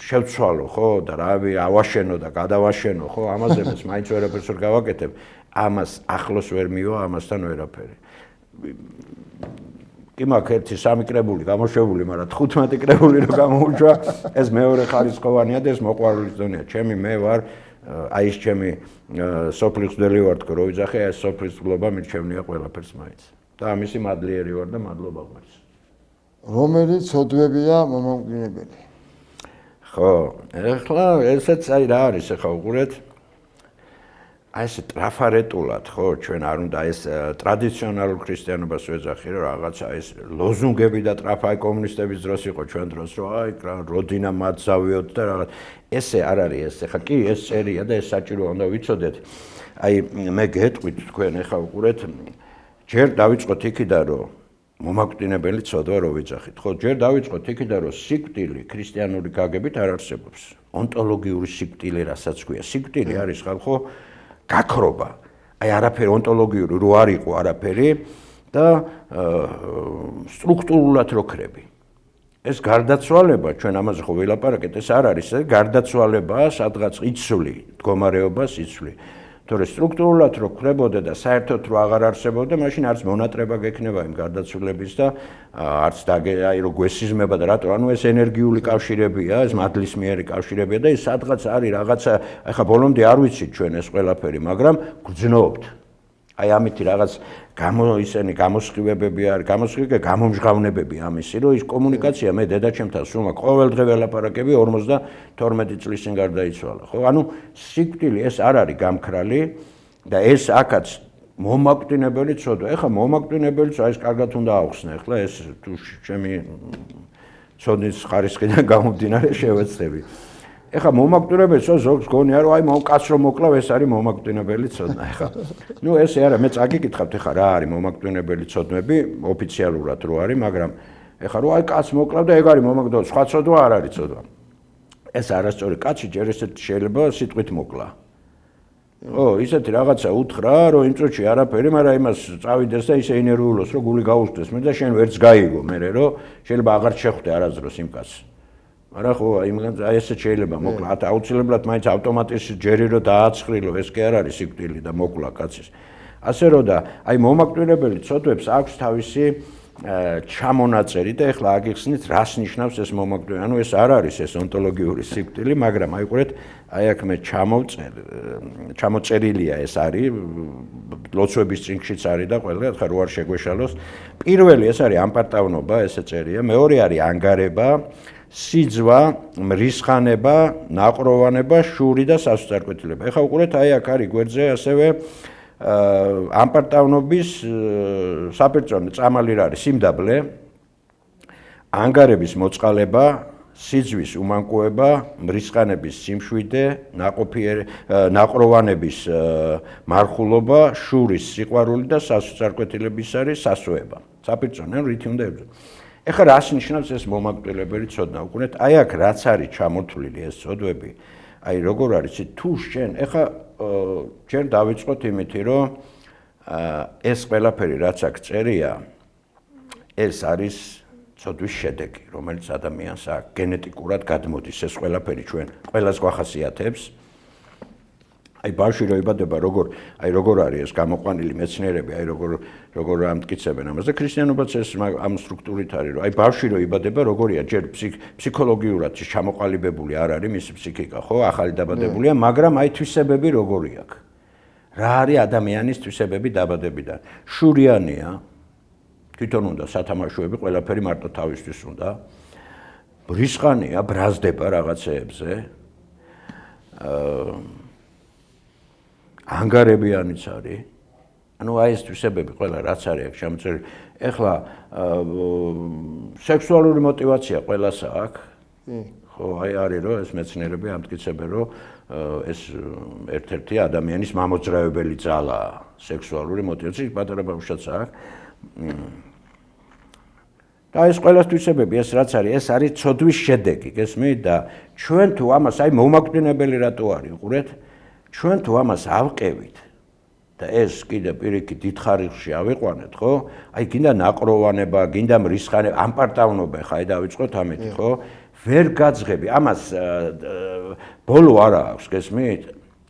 შევცვალო, ხო, და რავი, ავაშენო და გადავაშენო, ხო, ამაზე მეც მაინც ვერაფერს ვერ გავაკეთებ. ამას ახლოს ვერ მივა, ამასთან ვერაფერი. კი მაქვს ერთი 3 კრებული გამოშვებული, მაგრამ 15 კრებული რო გამოუშვა, ეს მეორე ხარისხოვანია და ეს მოყვარულის დონეა. ჩემი მე ვარ, აი ეს ჩემი სოფლის ძველი ვარ თქო, რო ვიძახე, ეს სოფლის გლობა მირჩევნია ყველაფერს მაინც. და ამისი მადლიერი ვარ და მადლობა ღმერთს. რომელი ცოდვებია მომაკვდინებელი? ხო, ეხლა ესეც აი რა არის, ეხლა უყურეთ. აი ეს ტრაფარეტულად, ხო, ჩვენ არ უნდა ეს ტრადიციონალურ ქრისტიანობას ვეძახი, რომ რაღაცა ეს ლოზუნგები და ტრაფაი კომუნისტების დროს იყო ჩვენ დროს, რომ აი როდინა მათზავიოთ და რაღაც. ესე არ არის ეს, ეხლა კი ეს წერია და ეს საჭიროა უნდა ვიცოდეთ. აი მე გეტყვით თქვენ, ეხლა უყურეთ, ჯერ დავიწყოთ იქიდან, რომ მომაკვდინებელი ცოდვა რო ვიძახით, ხო, ჯერ დავიწყოთ იქიდან, რომ სიკვდილი ქრისტიანული გაგებით არ არსებობს. ონტოლოგიური სიკვდილი რასაც ქვია. სიკვდილი არის ხალხო გაქრობა. აი არაფერი ონტოლოგიური რო არ იყო არაფერი და სტრუქტურულად რო ქრები. ეს გარდაცვალება, ჩვენ ამაზე ხო ვილაპარაკეთ, ეს არ არის, ეს გარდაცვალებაა, სადღაც იცვლი, მდგომარეობას იცვლი. თორე სტრუქტურულად რო ქრებოდა და საერთოდ რო აღარ არსებობდა, მაშინ არც მონატრება გექნება იმ გარდაცვლილების და არც აი რო გვესიზმება და რატო, ანუ ეს ენერგიული კავშირებია, ეს მადლისმიერი კავშირებია და ის სადღაც არის რაღაცა, ეხლა ბოლომდე არ ვიცით ჩვენ ეს ყველაფერი, მაგრამ გძნობთ. აი ამითი რაღაც ისენი გამოსხივებები არის, გამომჟღავნებები ამისი, რომ ის კომუნიკაცია მე დედაჩემთან სულ მაქვს ყოველდღე ველაპარაკები 52 წლის წინ გარდაიცვალა, ხო? ანუ სიკვდილი ეს არ არის გამქრალი და ეს აქაც მომაკვდინებელი ცოდვა. ეხლა მომაკვდინებელი ცოდვა ეს კარგად უნდა ავხსნე, ეხლა ეს თუ ჩემი ცოდნის ხარისხიდან გამომდინარე შევეცდები. ეხლა მომაკვდინებელი ცოდვა ზოგს გონია რომ აი კაცრო მოკლავ ეს არის მომაკვდინებელი ცოდნა ეხლა. ნუ ესე არა, მე წაგიკითხავთ ეხლა რა არის მომაკვდინებელი ცოდნები ოფიციალურად რო არის, მაგრამ ეხლა რო აი კაც მოკლავ და ეგ არის მომაკვდინებელი, სხვა ცოდვა არ არის ცოდვა. ეს არასწორი, კაცი ჯერ ესეთ შეიძლება სიტყვით მოკლა. ო, ისეთი რაღაცა უთხრა, რომ იმ წუთში არაფერი, მაგრამ იმას წავიდეს და ისე ინერვიულოს, რომ გული გაუსწდეს მე და შენ ვერც გაიგო მე, რომ შეიძლება აღარ შეხვდე არასდროს იმ კაცს. არა ხო, აი ესე შეიძლება მოკლა, აუცილებლად მაინც ავტომატის ჯერი რომ დააცხრილო, ეს კი არ არის სიკვდილი და მოკლა კაცის. ასე რომ და აი მომაკვდინებელი ცოდვებს აქვს თავისი ჩამონაწერი და ეხლა აგიხსნით რას ნიშნავს ეს მომაკვდინებელი. ანუ ეს არ არის ეს ონტოლოგიური სიკვდილი, მაგრამ აიყვეთ აი აქ მე ჩამოწერილია ეს არის ლოცვების წიგნშიც არის და ყველა ხარ რო არ შეგვეშალოს. პირველი ეს არის ამპარტავნობა, ესე წერია, მეორე არის ანგარება, სიძვა, მრისხანება, ნაყროვანება, შური და სასწარკვეთილება. ეხლა უყურეთ აი აქ არის გვერდზე ასევე ამპარტავნობის საპირწონე წამალი რა არის სიმდაბლე, ანგარების მოწყალება, სიძვის უმანკოება, მრისხანების სიმშვიდე, ნაყროვანების მარხულობა, შურის სიყვარული და სასწარკვეთილების არის სასვეება. საპირწონე რითი უნდა ებრძო. ეხლა რას ნიშნავს ეს მომაკვდინებელი ცოდნა? უყურეთ, აი აქ რაც არის ჩამოთვლილი ეს ცოდვები, აი როგორ არის თუ შენ ეხლა ჯერ დავიწყოთ იმითი რომ ეს ყველაფერი რაც აქ წერია ეს არის ცოდვის შედეგი რომელიც ადამიანს აქ გენეტიკურად გადმოდის ეს ყველაფერი ჩვენ ყველას გვახასიათებს აი ბავშვი რო იბადება როგორ არის ეს გამოყვანილი მეცნიერები აი როგორ ამტკიცებენ ამას და ქრისტიანობაც ეს ამ სტრუქტურით არის რომ აი ბავშვი რო იბადება როგორია ჯერ ფსიქოლოგიურად ჩამოყალიბებული არ არის მისი ფსიქიკა ხო ახალი დაბადებულია მაგრამ აი თვისებები როგორი აქვს რა არის ადამიანის თვისებები დაბადებიდან შურიანია თვითონ უნდა სათამაშოები ყველაფერი მარტო თავისთვის უნდა ბრისხანია ბრაზდება რაღაცეებზე ანგარებიანიც არის. ანუ აი ეს თვისებები ყველა რაც არის აქ შემოწერილი. ეხლა სექსუალური мотиваცია ყველას აქვს. ხო, აი არის რომ ეს მეცნიერები ამტკიცებენ რომ ეს ერთ-ერთი ადამიანის მამოძრავებელი ძალაა სექსუალური мотиваცია პატარა ბავშვსაც აქვს. და ეს ყველას თვისებები ეს რაც არის ეს არის ცოდვის შედეგი, გესმით და ჩვენ თუ ამას აი მომაკვდინებელი რატო არის, უყურეთ ჩვენ თუ ამას ავყევით და ეს კიდე პირიქით დიდ ხარისხში ავიყვანეთ, ხო? აი გინდა ნაყროვანება, გინდა მრისხანება, ამპარტავნობა, ხა აი დავიწყოთ ამით, ხო? ვერ გაძღები, ამას ბოლო არა აქვს, გესმით?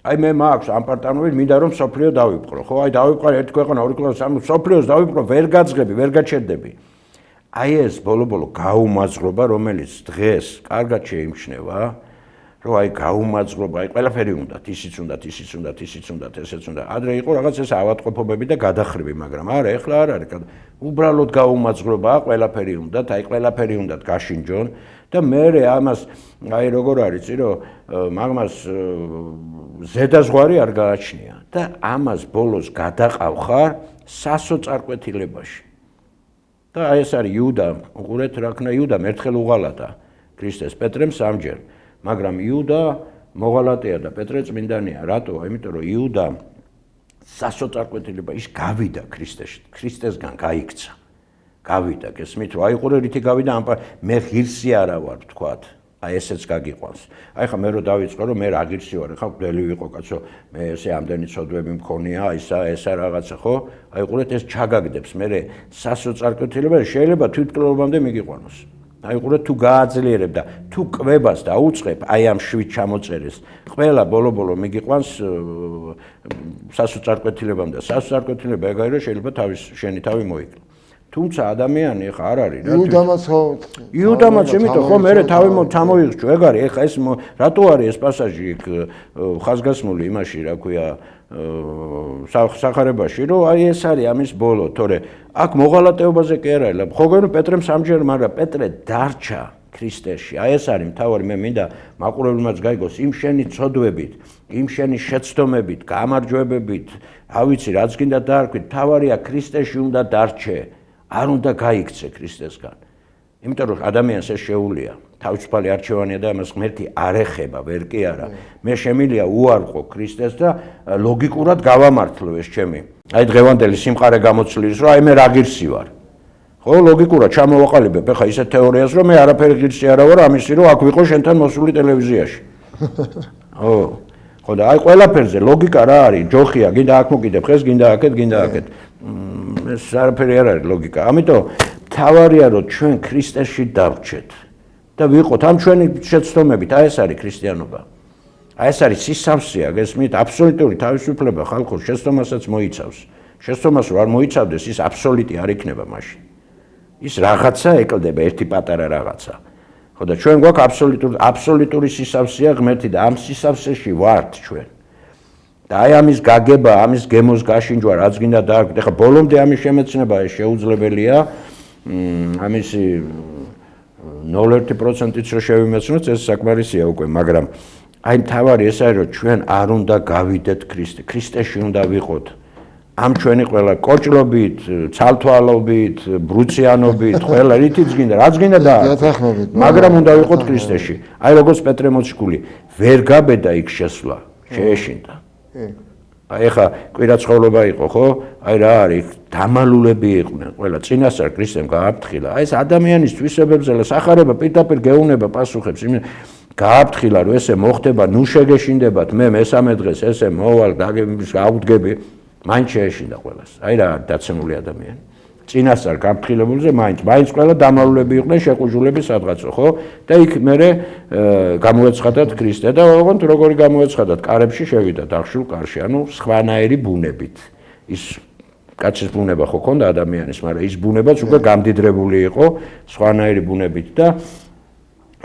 აი მე მაქვს ამპარტავნობით, მინდა რომ სოფლიო დავიპყრო, ხო? აი დავიპყრო ერთი ქვეყანა, ორი ქვეყანა, სამი სოფლიოს დავიპყრო, ვერ გაძღები, ვერ გაჩერდები. აი ეს ბოლო-ბოლო გაუმაძღრობა, რომელიც დღეს კარგად შეიმჩნევა, რომ აი გაუმაძღრობა, აი ყველაფერი უნდათ, ისიც უნდათ, ესეც უნდა. ადრე იყო რაღაც ეს ავადმყოფობები და გადახრები, მაგრამ არა, ეხლა არ არის. უბრალოდ გაუმაძღრობა, ყველაფერი უნდათ, აი ყველაფერი უნდათ გაშინჯონ და მე ამას აი როგორ არის, წირო, მაგმას ზედაზღვარი არ გააჩნია და ამას ბოლოს გადაყავხარ სასოწარკვეთილებაში. და აი ეს არის იუდა, უყურეთ რა ქნა იუდამ ერთხელ უღალატა ქრისტეს პეტრემ სამჯერ. მაგრამ იუდა მოღალატეა და პეტრე წმინდანია. რატოა? იმიტომ რომ იუდა სასოწარკვეთილება ის გავიდა ქრისტეში, ქრისტესგან გაიქცა. გავიდა, გესმით, რომ აიყურე რითი გავიდა, მე ღირსი არა ვარ, თქვათ. აი ესეც გაგიყვანს. აი ხა მე რო დავიწყო რომ მე რა ღირსი ვარ, ხა გვდელი ვიყო კაცო, მე ესე ამდენი ცოდვები მქონია, ესა რაღაცა ხო? აიყურეთ ეს ჩაგაგდებს, მე სასოწარკვეთილება შეიძლება თვითმკვლელობამდე მიგიყვანოს. აიყურეთ თუ გააძლიერებ და თუ კვებას დაუწყებ, აი ამ შვიდ ჩამოწერეს, ყველა ბოლო-ბოლო მიგიყვანს სასოწარკვეთილებამ და სასოწარკვეთილება ეგ არის რომ შეიძლება შენი თავი მოიკლო. თუმცა ადამიანი ხა არ არის რა იუდამაც იმიტომ ხო მე თავი ჩამოიღჭო ეგ არის ეხა ეს რატო არის ეს პასაჟი იქ ხაზგასმული იმაში რა ქვია სახარებაში რომ აი ეს არის ამის ბოლო თორე აქ მოღალატეობაზე კი არ არის ხო გონი პეტრემ სამჯერ მაგრამ პეტრე დარჩა ქრისტეში აი ეს არის მთავარი მე მინდა მაყურებელმაც გაიგოს იმ შენი ცოდვებით იმ შენი შეცდომებით გამარჯვებებით ავიცი რაც გინდა დაარქვით მთავარია ქრისტეში უნდა დარჩე არ უნდა გაიქცე ქრისტესგან. იმიტომ რომ ადამიანს ეს შეუულია. თავისუფალი არჩევანია და ამას ღმერთი არ ეხება, ვერ კი არა. მე შემიძლია უარყო ქრისტეს და ლოგიკურად გავამართლო ეს ჩემი. აი დღევანდელი სიმყარე გამოცვლის რომ აი მე რა ღირსი ვარ. ხო, ლოგიკურად ჩამოვაყალიბებ ახლა ისეთ თეორიას რომ მე არაფერი ღირსი არა ვარ, ამისი რომ აქ ვიყო შენთან მოსული ტელევიზიაში. ხო. ხო და აი ყველაფერზე ლოგიკა რა არის? ჯოხია, გინდა აქ მოკიდებ ხეს, გინდა აქეთ, გინდა აქეთ. ეს არაფერი არ არის ლოგიკა. ამიტომ თავარია რომ ჩვენ ქრისტეში დავრჩეთ. და ვიყოთ ამ ჩვენი შეცდომებით, აი ეს არის ქრისტიანობა. აი ეს არის სისავსეა, გესმით, აბსოლუტური თავისუფლება ხალხურ შეცდომასაც მოიცავს. შეცდომას რო არ მოიცავდეს, ის აბსოლუტი არ იქნება მაშინ. ის რაღაცა ეკლდება, ერთი პატარა რაღაცა. ხო და ჩვენ გვაქვს აბსოლუტური სისავსეა ღმერთი და ამ სისავსეში ვართ ჩვენ. და აი ამის გაგება, ამის გემოს გაშინჯვა, რაც გინდა დააგვით. ეხლა ბოლომდე ამის შემეცნება შეუძლებელია. ამის 0.1%-იც რო შევიმეცნოთ, ეს საკმარისია უკვე, მაგრამ აი მთავარი ეს არის, რომ ჩვენ არ უნდა გავიდეთ ქრისტეში უნდა ვიყოთ. ამ ჩვენი ყველა კოჭლობით, ცალთვალობით, ბრუციანობით, ყველა რითიც გინდა, რაც გინდა დააგვით. მაგრამ უნდა ვიყოთ ქრისტეში. აი როგორც პეტრე მოციქული, ვერ გაბედა იქ შესვლა, შეეშინდა. აი ეხა კვირაცხოვლობა იყო, ხო? აი რა არის, დამალულები იყვნენ, ყველა წინასწარ ქრისტემ გააფრთხილა. აი ეს ადამიანის თვისებებზე სახარება პირდაპირ გეუნება პასუხებს. გააფრთხილა, რომ ესე მოხდება, ნუ შეგეშინდებათ, მე მესამე დღეს ესე მოვალ, გავუდგები, მაინც შეეშინდა ყველას. აი რა დაცემული ადამიანი. წინასწარ გაფრთხილებულზე მაინც ყველა დამალულები იყვნენ, შეყუჟულები სადღაცო, ხო? და იქ მერე გამოეცხადათ ქრისტე და ოღონდ როგორი გამოეცხადათ, კარებში შევიდა დახშულ კარში, ანუ სხვანაირი ბუნებით. ის კაცის ბუნება ხო ქონდა ადამიანის, მაგრამ ის ბუნებაც უკვე გამდიდრებული იყო სხვანაირი ბუნებით და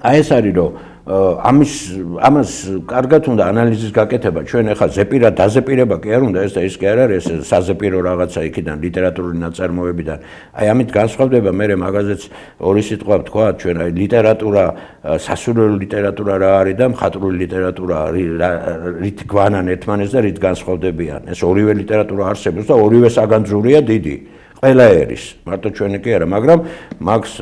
აი ეს არის რომ ამას კარგად უნდა ანალიზის გაკეთება ჩვენ ახლა ზეპირად დაზეპირება კი არ უნდა ეს და ის კი არ არის საზეპირო რაღაცა იქიდან ლიტერატურული ნაწარმოებიდან აი ამით განსხვავდება მე მაგაზეც ორი სიტყვა ვთქვა ჩვენ აი ლიტერატურა სასულიერო ლიტერატურა რა არის და მხატვრული ლიტერატურა რით გვანან ერთმანეთს და რით განსხვავდებიან ეს ორივე ლიტერატურა არსებობს და ორივე საგანძურია დიდი ყველა ერის მარტო ჩვენი კი არა მაგრამ მაგს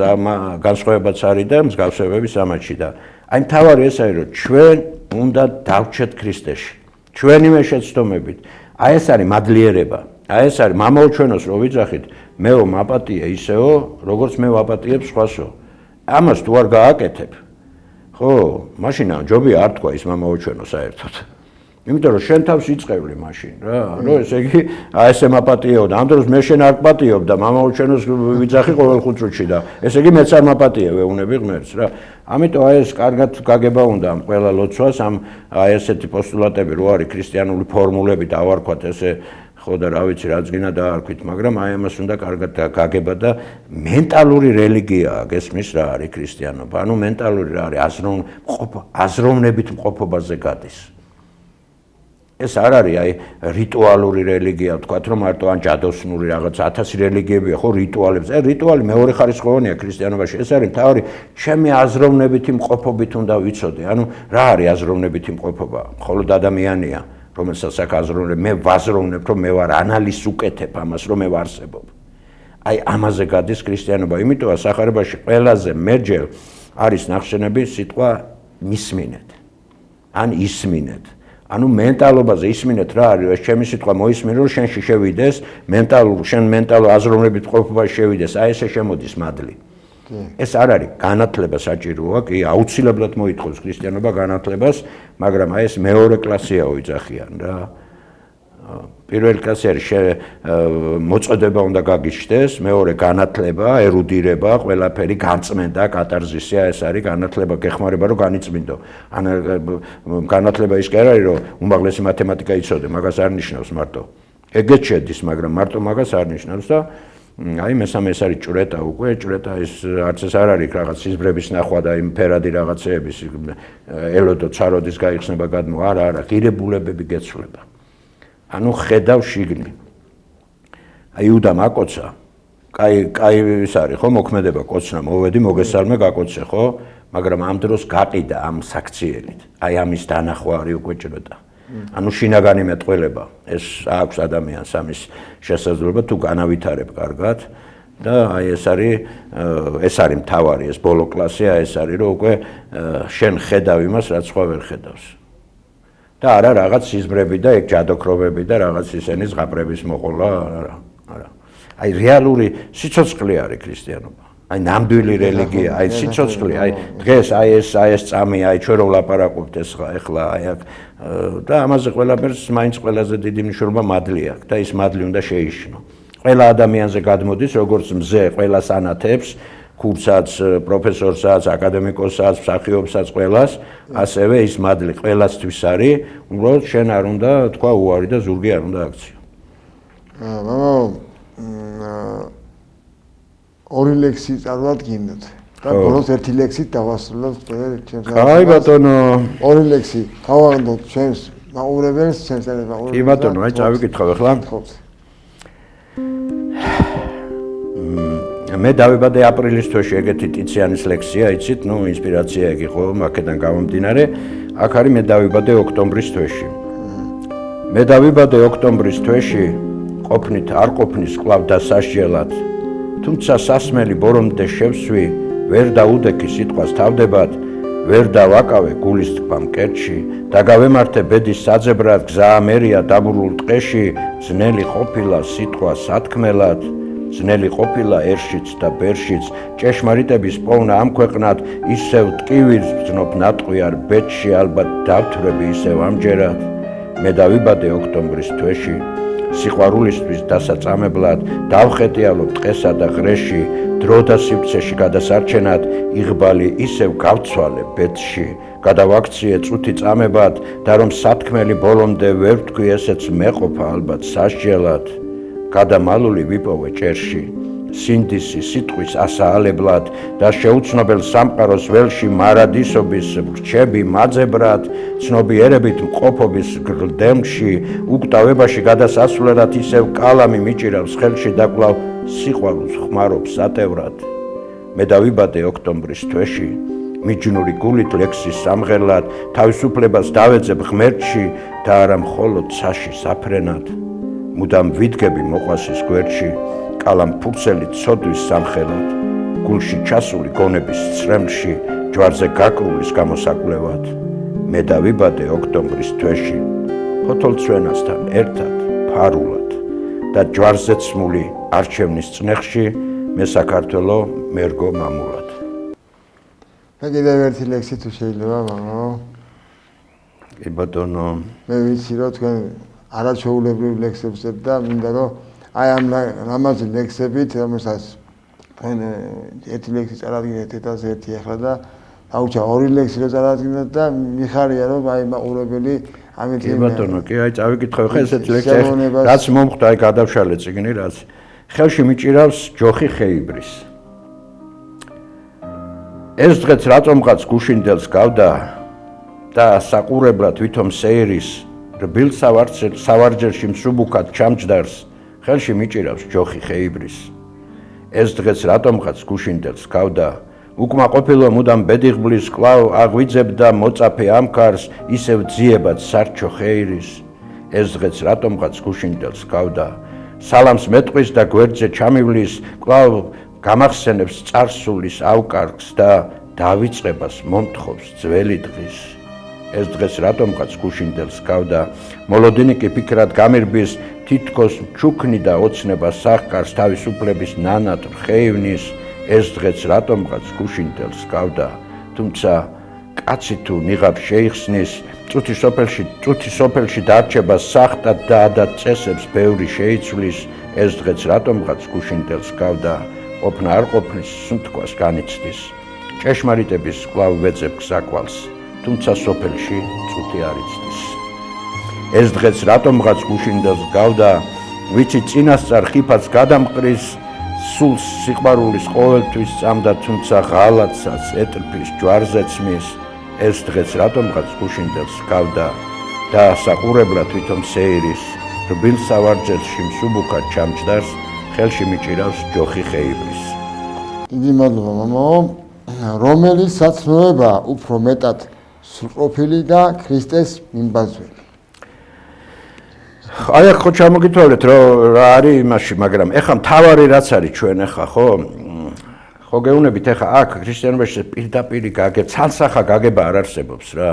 განსხვავებაც არის და მსგავსებები სამათში და აი მთავარი ეს არის რომ ჩვენ უნდა დავჩეთ ქრისტეში ჩვენივე შეცდომებით აი ეს არის მადლიერება აი ეს არის მამაო ჩვენოს რო ვიძახით მეო მაპატია ისეო როგორც მე ვაპატიებ სხვასო ამას თუ არ გააკეთებ ხო მაშინ ჯობია არ თქვა ის მამაო ჩვენო საერთოდ იმიტომ რომ შენ თავს იწყევლი მაშინ რა რომ ესე იგი აი ესე მაპატიეო და ამ დროს მე შენ არ პატიობ და მამაო ჩვენოს ვიძახი ყოველ ხუთრუთში და ესე იგი მეც არ მაპატიე ვეუნები ღმერთს რა ამიტომ აი ეს კარგად გაგება უნდა ამ ყველა ლოცვას ამ აი ესეთი პოსტულატები რო არის ქრისტიანული ფორმულები დავარქვათ ესე ხო და რა ვიცი რაც გინდა დაარქვით მაგრამ აი ამას უნდა კარგად გაგება და მენტალური რელიგიაა გესმის რა არის ქრისტიანობა ანუ მენტალური რა არის აზროვნებით მყოფობაზე გადის ეს არ არის აი რიტუალური რელიგია ვთქვათ რომ მარტო ან ჯადოსნური რაღაც 1000 რელიგიებია ხო რიტუალებს აი რიტუალი მეორე ხარისხოვანია ქრისტიანობაში ეს არის მთავარი ჩემი აზროვნებითი მყოფობით უნდა ვიცოდე ანუ რა არის აზროვნებითი მყოფობა მხოლოდ ადამიანია რომელსაც აქ აზროვნებ მე ვაზროვნებ რომ მე ვარ ანალიზს უკეთებ ამას რომ მე ვარსებობ აი ამაზე გადის ქრისტიანობა იმიტომ სახარებაში ყველაზე მერჯელ არის ნახშენები სიტყვა მისმინეთ ან ისმინეთ ანუ მენტალობაზე ისმინეთ რა არის ეს ჩემი სიტყვა მოისმინე რომ შენში შევიდეს შენ მენტალურ აზროვნებით ყოფობაში შევიდეს აი ესე შემოდის მადლი ეს არ არის განათლება საჭიროა კი აუცილებლად მოითხოვს ქრისტიანობა განათლებას მაგრამ აი ეს მეორე კლასიაო იძახიან რა პირველი კლასი არის მოწოდება უნდა გაგიჩნდეს მეორე განათლება ერუდირება ყველაფერი განწმენდა კატარზისია ეს არის განათლება გეხმარება რომ განიწმინდო ან განათლება ის კი არ არის რომ უმაღლესი მათემატიკა იცოდე მაგას არ ნიშნავს მარტო ეგეც შედის მაგრამ მარტო მაგას არ ნიშნავს და აი მესამე ეს არის ჭვრეტა უკვე ჭვრეტა ეს არც ეს არ არის რაღაც სიზბრების ნახვა და იმ ფერადი რაღაცეების ელოდო ცაროდის გაიხსნება გადმო არა ღირებულებები გეცვლება ანუ ხედავ შიგნი. აი იუდამ აკოცა. კაი ის არის ხო მოქმედება კოცნა მოვედი მოგესალმე გაკოცე ხო? მაგრამ ამ დროს გაყიდა ამ საქციელით. აი ამის დანახვა არის უკვე ჭრეტა. ანუ შინაგანი მეტყველება ეს აქვს ადამიანს ამის შესაძლებლობა თუ განავითარებ კარგად და აი ეს არის მთავარი ეს ბოლო კლასია ეს არის რომ უკვე შენ ხედავ იმას რაც სხვა ვერ ხედავს. და არა რაღაც სიზბრები და ეგ ჯადოქრობები და რაღაც ისენი ზღაპრების მოყოლა არა აი რეალური სიცოცხლე არის ქრისტიანობა აი ნამდვილი რელიგია აი სიცოცხლე აი დღეს აი ეს წამი აი ჩვენ რო ვლაპარაკობთ ეს ახლა აი აქ და ამაზე ყველაფერს მაინც ყველაზე დიდი მნიშვნელობა მადლი აქვს და ის მადლი უნდა შეიშნო ყველა ადამიანზე გადმოდის როგორც მზე ყველას ანათებს ქურსაც, პროფესორსაც, აკადემიკოსსაც, მსახიობსაც ყველას, ასევე ის მადლი ყველასთვის არის, უბრალოდ შენ არ უნდა თქვა უარი და ზურგი არ უნდა აქციო. მამა ორი ლექსი წარვადგინოთ და ბოლოს ერთი ლექსით დავასრულოთ ჩემს. აი ბატონო, ორი ლექსი გავაგდოთ ჩემს მაყურებელს, ჩემს მაყურებელს. კი ბატონო, აი წავიკითხავ ახლა. მე დავიბადე აპრილის თვეში, ეგეთი ტიციანის ლექსია, იცით, ინსპირაცია ეგ იყო, აქედან გამომდინარე. აქ არის მე დავიბადე ოქტომბრის თვეში. მე დავიბადე ოქტომბრის თვეში, ყოფნით არ ყოფნის კვლავ დასასჯელად. თუმცა სასმელი ბორომდე შევსვი, ვერ დაუდექი სიტყვას თავდებად, ვერ დავაკავე გულის თქმა მკერდში, დაგავემართე ბედის საძებრად, გზა ამერია დაბურულ ტყეში, ძნელი ყოფილა სიტყვა სათქმელად. ძნელი ყოფილა ერშიც და ბერშიც, ჭეშმარიტების პოვნა ამ ქვეყნად, ისევ ტკივილს ვძნობ ნატყვიარ ბედში, ალბათ დავთვრები ისევ ამჯერად. მე დავიბადე ოქტომბრის თვეში, სიყვარულისთვის დასაწამებლად, დავხეტიალობ ტყესა და ღრეში, დრო და სივრცეში გადასარჩენად, იღბალი ისევ გავცვალე ბედში, გადავაქციე წუთი წამებად, და რომ სათქმელი ბოლომდე ვერ ვთქვი ესეც მეყოფა ალბათ სასჯელად. გადამალული ვიპოვე ჭერში, სინდისი სიტყვის ასაალებლად და შეუცნობელ სამყაროს ველში მარადისობის ვრჩები მაძებრად, ცნობიერებით მყოფობის გრდემში, უკტავებაში გადასასვლელად ისევ კალამი მიჭირავს ხელში და კვლავ სიყვარულს ხმარობს ატევრად. მე დავიბადე ოქტომბრის თვეში, მიჯნური გულით ლექსის სამღერლად, თავისუფლებას დავეძებ ღმერთში და არა მხოლოდ ცაში საფრენად. მუდამ ვიდგები მოყვასის გვერდში, კალამ ფურცელი ცოდვის სამხელად, გულში ჩასული გონების წრემლში, ჯვარზე გაკრულის გამოსაკვლევად. მე დავიბადე ოქტომბრის თვეში, ფოთოლცვენასთან ერთად, ფარულად და ჯვარზე ცმული არჩევნის წნეხში, მე საქართველო მერგო მამულად. მე კიდევ ერთი ლექსი თუ შეიძლება, მამა. კი ბატონო. მე ვიცი რომ თქვენ არაჩვეულებრივ ლექსებს წერთ და მინდა რომ აი ამ რამაზი ლექსებით, რომელსაც თქვენ ერთი ლექსი წარადგინეთ ეთას ერთი ახლა და აუჩა ორი ლექსი რო წარადგინეთ და მიხარია რომ აი მაყურებელი ამით კი ბატონო, კი აი წავიკითხავ ხა ესეთი ლექსი, რაც მომხდა აი გადავშალე წიგნი, რაც ხელში მიჭირავს ჯოხი ხეიბრის. ეს დღეც რატომღაც გუშინდელს გავდა და საყურებლად ვითომ სეირის რბილ სავარჯერში მსუბუქად ჩამჯდარს, ხელში მიჭირავს ჯოხი ხეიბრის. ეს დღეც რატომღაც გუშინდელს გავდა, უკმაყოფილო მუდამ ბედიღბლის კვლავ აღვიძებდა მოწაფე ამქარს, ისევ ძიებად სარჩო ხეირის. ეს დღეც რატომღაც გუშინდელს გავდა, სალამს მეტყვის და გვერდზე ჩამივლის, კვლავ გამახსენებს წარსულის ავკარგს და დავიწყებას მომთხოვს ძველი დღის. ეს დღეს რატომღაც გუშინდელს გავდა, მოლოდინიკი ფიქრად გამირბის, თითქოს ჩუქნი და ოცნება სახკარს თავისუფლების ნანატ ხეივნის. ეს დღეც რატომღაც გუშინდელს გავდა, თუმცა კაცი თუ ნიღაბ შეიხსნის, წუთი სოფელში დარჩება სახტად და ადათ წესებს ბევრი შეიცვლის. ეს დღეც რატომღაც გუშინდელს გავდა, ყოფნა არ ყოფნის სუნთქვას განიცდის. ჭეშმარიტების კვლავ ვეძებ გზაკვალს, თუმცა სოფელში წუთი არ იცდის. ეს დღეც რატომღაც გუშინდელს გავდა, ვიცი წინასწარ ხიფაც გადამყრის, სულს სიყვარულის ყოველთვის წამდა, თუმცა ღალატსაც ეტრფის ჯვარზე ცმის. ეს დღეც რატომღაც გუშინდელს გავდა და საყურებლად ვითომ სეირის, რბილ სავარჯერში მსუბუქად ჩამჯდარს, ხელში მიჭირავს ჯოხი ხეიბრის. დიდი მადლობა, მამაო. რომელი საცნოება უფრო მეტად სრულყოფილი და ქრისტეს მიმბაძველი? აი აქ ხო ჩამოგითვალეთ რომ რა არის იმაში, მაგრამ ეხლა მთავარი რაც არის ჩვენ ეხლა ხო გეუბნებით ეხლა აქ ქრისტიანობაში პირდაპირი გაგება, ცალსახა გაგება არ არსებობს რა.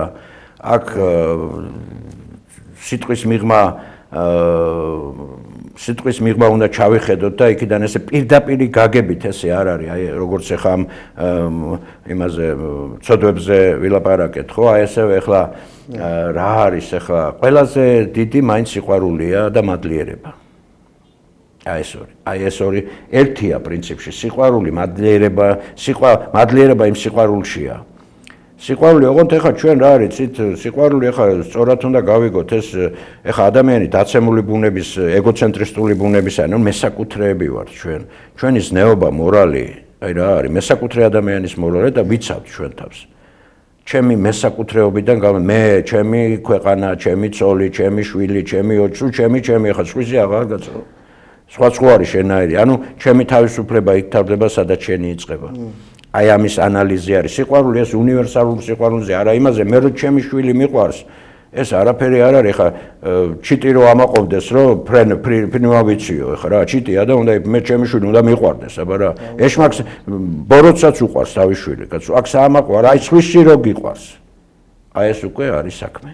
აქ სიტყვის მიღმა უნდა ჩავიხედოთ და იქიდან ესე პირდაპირი გაგებით ესე არ არის. აი როგორც ეხლა იმაზე ცოდვებზე ვილაპარაკეთ, ხო? აი ესე ეხლა რა არის ეხლა ყველაზე დიდი მაინც სიყვარულია და მადლიერება. აი ეს ორი ერთია პრინციპში. სიყვარული, მადლიერება იმ სიყვარულშია. სიყვარული, ოღონდ ეხლა ჩვენ რა არის, სიყვარული ეხლა სწორად უნდა გავიგოთ ეს ეხლა ადამიანი დაცემული ბუნების, ეგოცენტრისტული ბუნების, ანუ მესაკუთრეები ვართ ჩვენ. ჩვენი ზნეობა, მორალი, აი რა არის, მესაკუთრე ადამიანის მორალი და ვიცავთ ჩვენ თავს. ჩემი მესაკუთრეობიდან მე, ჩემი ქვეყანა, ჩემი ცოლი, ჩემი შვილი, ჩემი ოჯახი, ჩემი ეხლა სხვისი აღარ გაწრო. სხვა არის შენაირი. ანუ ჩემი თავისუფლება იქ თავდება, სადაც შენი იწყება. აი ამის ანალიზი არის. სიყვარული ეს უნივერსალური სიყვარულზე, არა იმაზე, მე რო ჩემი შვილი მიყვარს, ეს არაფერი არ არის. ხა ჩიტი რო ამაყობდეს, რომ ფრინვა ვიციო, ხა რა ჩიტია და უნდა მე ჩემი შვილი უნდა მიყვარდეს, აბა რა. ეშმაკს ბოროტსაც უყვარს თავის შვილი, კაცო. აქ საამაყო არა, აი სხვისი რო გიყვარს. აი ეს უკვე არის საქმე.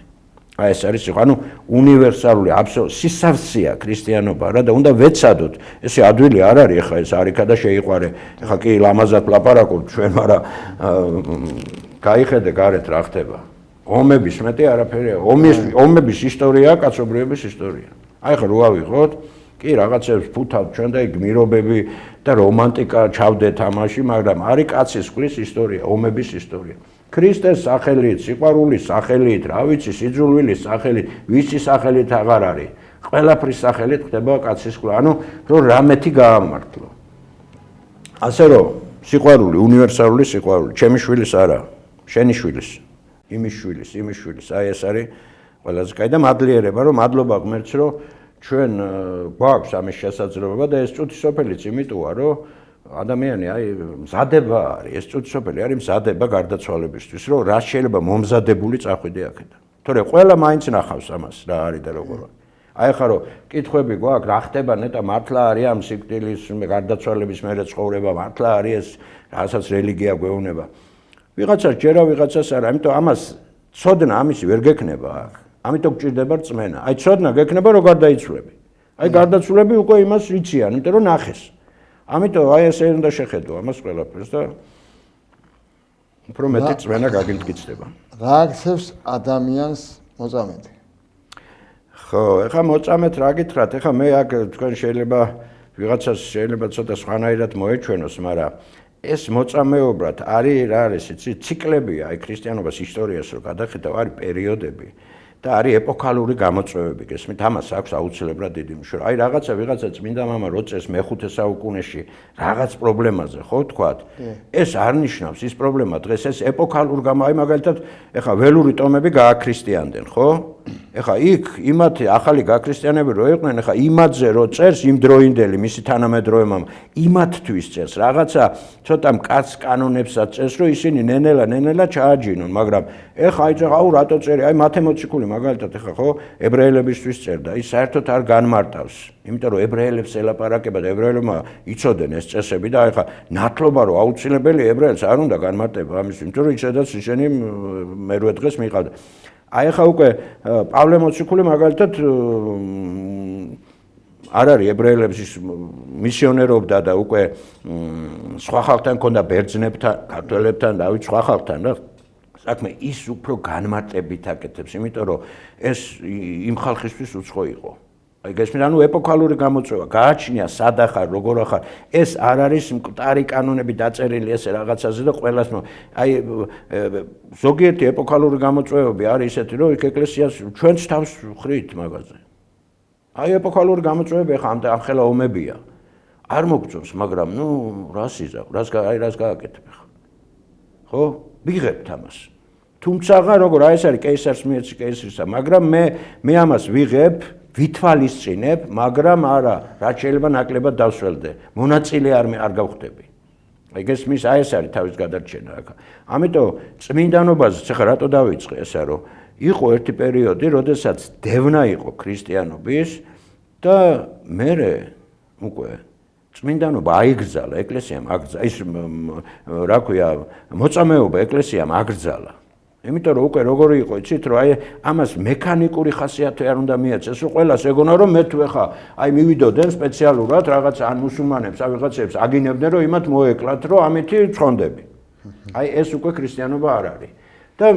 აი ეს არის, ანუ უნივერსალური სისავსეა ქრისტიანობა რა და უნდა ვეცადოთ. ესე ადვილი არ არის, ხა ეს არიქა და შეიყვარე. ხა კი ლამაზად ლაპარაკობ ჩვენ, მაგრამ გაიხედე გარეთ რა ხდება. ომების მეტი არაფერია. ომების ისტორია, კაცობრიობის ისტორია. აი ხა რო ავიღოთ, კი რაღაცებს ფუთავთ ჩვენ და გმირობები და რომანტიკა ჩავდეთ ამაში, მაგრამ არის კაცის ყრის ისტორია, ომების ისტორია. ქრისტეს სახელით, სიყვარულის სახელით, რა ვიცი, სიძულვილის სახელით, ვიცი სახელით აღარ არის. ყველაფრის სახელით ხდება კაცის ყრა. ანუ რომ რამეთი გაამართლო. ასე რომ სიყვარული, უნივერსალური სიყვარული, ჩემი შვილის არა, შენი შვილის, იმის შვილის, აი ეს არის ყველაზე კაი და მადლიერება, რომ მადლობა ღმერთს, რომ ჩვენ გვაქვს ამის შესაძლებლობა და ეს წუთი სოფელიც იმიტოა, რომ ადამიანი აი მზადება არის, ეს წუთი სოფელი არის მზადება გარდაცვალებისთვის, რომ რა შეიძლება მომზადებული წახვიდე აქედან. თორე ყველა მაინც ნახავს ამას, რა არის და როგორ არის. აი ხა რომ კითხვები გვაქვს, რა ხდება ნეტა მართლა არის ამ სიკვდილის გარდაცვალების მერე ცხოვრება, მართლა არის ეს რასაც რელიგია გვეუბნება. ვიღაცას ჯერა ვიღაცას არა, ამიტომ ამას ცოდნა ამისი ვერ გექნება აქ. ამიტომ გჭირდება რწმენა. აი ცოდნა გექნება რომ გარდაიცვლები. აი გარდაცვლები უკვე იმას იციან, იმიტომ რომ ნახეს. ამიტომ აი ესე უნდა შეხედო ამას ყველაფერს და უფრო მეტი წვენა გაგიმტკიცდება. რა აქცევს ადამიანს მოწამეთი? ხო, ეხლა მოწამეთ რა გითხრათ, ეხლა მე აქ თქვენ შეიძლება ვიღაცას შეიძლება ცოტა სხვანაირად მოეჩვენოს, მაგრამ ეს მოწამეობრივად არის რა არის, იცი, ციკლებია, აი ქრისტიანობის ისტორიას რო გადახედავ, არის პერიოდები. და არის ეპოქალური გამოწვევები, გესმით, ამას აქვს აუცილებლად დიდი მნიშვნელობა. აი ვიღაცა წმინდა მამა როწეს მე-5 საუკუნეში რაღაც პრობლემაზე, ხო, თქვათ. ეს არ ნიშნავს ის პრობლემა დღეს ეს ეპოქალურ აი მაგალითად, ეხა ველური ტომები გააქრისტიანდნენ, ხო? ეხა იქ იმათი ახალი გაქრისტიანები რო იყვნენ, ეხა იმათზე რო წერს იმ დროინდელი მისი თანამედროვე მამა, იმათთვის წერს რაღაცა ცოტა მკაც კანონებსაც წერს, რომ ისინი ნენელა ჩააჯინონ, მაგრამ ეხა აი აუ რატო წერი, აი მათემატიკული მაგალითად ეხა ხო ებრაელებისთვის წერდა, ის საერთოდ არ განმარტავს, იმიტომ რომ ებრაელებს ელაპარაკება და ებრაელებმა იცოდნენ ეს წესები და ეხა ნათლობა რომ აუცილებელი ებრაელს არ უნდა განმარტება ამის, იმიტომ რომ ისედაც ისინი მერვე დღეს მიყავდა. აი ხა უკვე პავლე მოციქული მაგალითად არ არის ებრაელებს ის მისიონერობდა და უკვე სხვა ხალხთან ქონდა ბერძნებთან, ქართველებთან და სხვა ხალხთან რა საქმე ის უფრო განმარტებით აკეთებს, იმიტომ რომ ეს იმ ხალხისთვის უცხო იყო. აი გესმით, ანუ ეპოქალური გამოწვევა, გააჩნია სად ახარ, როგორ ახარ, ეს არ არის მკვდარი კანონები დაწერილი ესე რაღაცაზე და ყველას აი ზოგიერთი ეპოქალური გამოწვევები არის ისეთი, რომ იქ ეკლესიას ჩვენც თავს ხრით მაგაზე. აი ეპოქალური გამოწვევები ხა ამ ხელა ომებია. არ მოგწონს, მაგრამ ნუ რას იზავ, რას გააკეთებ ხა. ხო? ვიღებთ ამას. თუმცა როგორ აი ეს არის კეისარს მიეცი კეისრისა, მაგრამ მე ამას ვიღებ ვითვალისწინებ, მაგრამ არა, რაც შეიძლება ნაკლებად დავსველდე. მონაწილე არ გავხდები. აი გესმის, აი ეს არის თავის გადარჩენა აქ. ამიტომ წმინდანობაზე ხა რატო დავიწყე ესა, რომ იყო ერთი პერიოდი, როდესაც დევნა იყო ქრისტიანობის და მერე უკვე წმინდანობა აიგრძალა, ეკლესიამ აკრძალა, ის რა ქვია, მოწამეობა ეკლესიამ აკრძალა. იმიტომ რომ უკვე როგორი იყო, იცით, რომ აი ამას მექანიკური ხასიათი არ უნდა მიეცეს, რომ ყველას ეგონა რომ მე თუ ეხა აი მივიდოდნენ სპეციალურად რაღაც ან მუსულმანებს, ან ვიღაცებს აგინებდნენ, რომ იმათ მოეკლათ, რომ ამითი ცხონდები. აი ეს უკვე ქრისტიანობა არ არის. და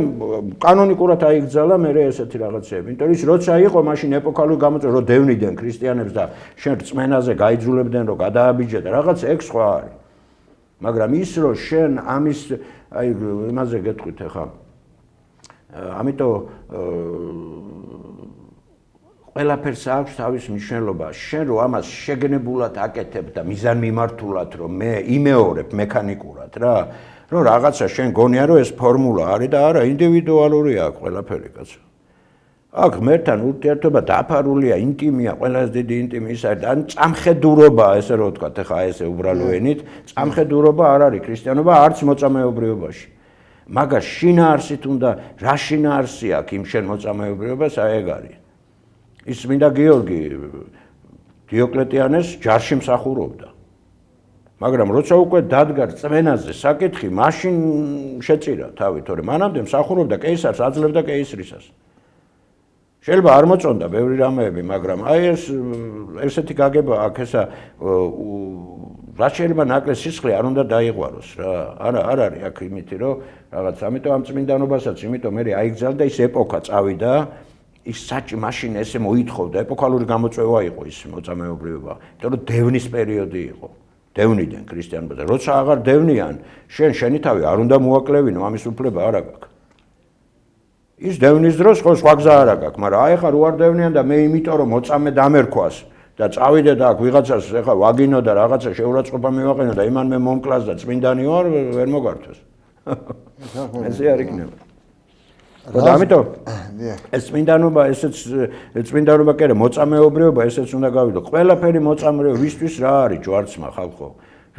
კანონიკურად აიგზალა მე ესეთი რაღაცები. იმიტომ ის როცა იყო მაშინ ეპოქალური გამოწვევა რომ დევნიდნენ ქრისტიანებს და შენ რწმენაზე გაიძულებდნენ რომ გადააბიჯე და რაღაც ეგ სხვა არის. მაგრამ ის რომ შენ ამის აი იმაზე გეტყვით ახლა ამიტომ ყველაფერს აქვს თავის მნიშვნელობა. შენ რომ ამას შეგნებულად აკეთებ და მიზანმიმართულად რომ მე იმეორებ მექანიკურად რა რომ რაღაცა შენ გონია რომ ეს ფორმულა არის და არა ინდივიდუალურია ყველაფერი კაცო. აქ ღმერთთან ურთიერთობა დაფარულია, ინტიმია, ყველაზე დიდი ინტიმი ის არის და ან წამხედურობა, ესე რომ ვთქვათ, ახლა ესე უბრალო ენით, წამხედურობა არ არის ქრისტიანობა არც მოწამეობრიობაში. მაგას შინაარსით უნდა რა შინაარსი აქვს იმ შენ მოწამეობრიობას, აი ეგ არის. ის მინდა გიორგი დიოკლეტიანეს ჯარში მსახურობდა. მაგრამ როცა უკვე დადგა რწმენაზე საკითხი, მაშინ შეწირა თავი, თორემ მანამდე მსახურობდა კეისარს, აძლევდა კეისრისას. შეიძლება არ მოწონდა ბევრი რამეები, მაგრამ აი ესეთი გაგება აქ ესა რაც შეიძლება ნაკლეს სისხლი არ უნდა დაიღვაროს რა. არა არ არის აქ იმითი რომ რაღაც ამიტომ ამ წმინდანობასაც იმიტომ მე აიგზალდა ის ეპოქა წავიდა ის საჭი მაშინ ესე მოითხოვდა ეპოქალური გამოწვევა იყო ის მოწამეობრიობა. იმიტომ რომ დევნის პერიოდი იყო. დევნიდნენ ქრისტიანობა და როცა აღარ დევნიან, შენი თავი არ უნდა მოაკლევინო, ამის უფლება არ აქვს. ის დევნის დროს ხო სხვა გზა არ აქვს, მაგრამ აი ხა რო არ დევნიან და მე იმიტომ რომ მოწამე დამერქვას და წავიდე და აქ ვიღაცას ეხა ვაგინო და რაღაცა შეურაცხყოფა მივაყენო და იმან მე მომკლას და წმინდანი ვარ, ვერ მოგართვეს. ესე არ იქნება. და ამიტომ ეს წმინდანობა ესეც წმინდანობა კი არა მოწამეობრიობა ესეც უნდა გავიდო. ყველაფერი მოწამეობრიობა ვისთვის რა არის ჯვარცმა ხალხო?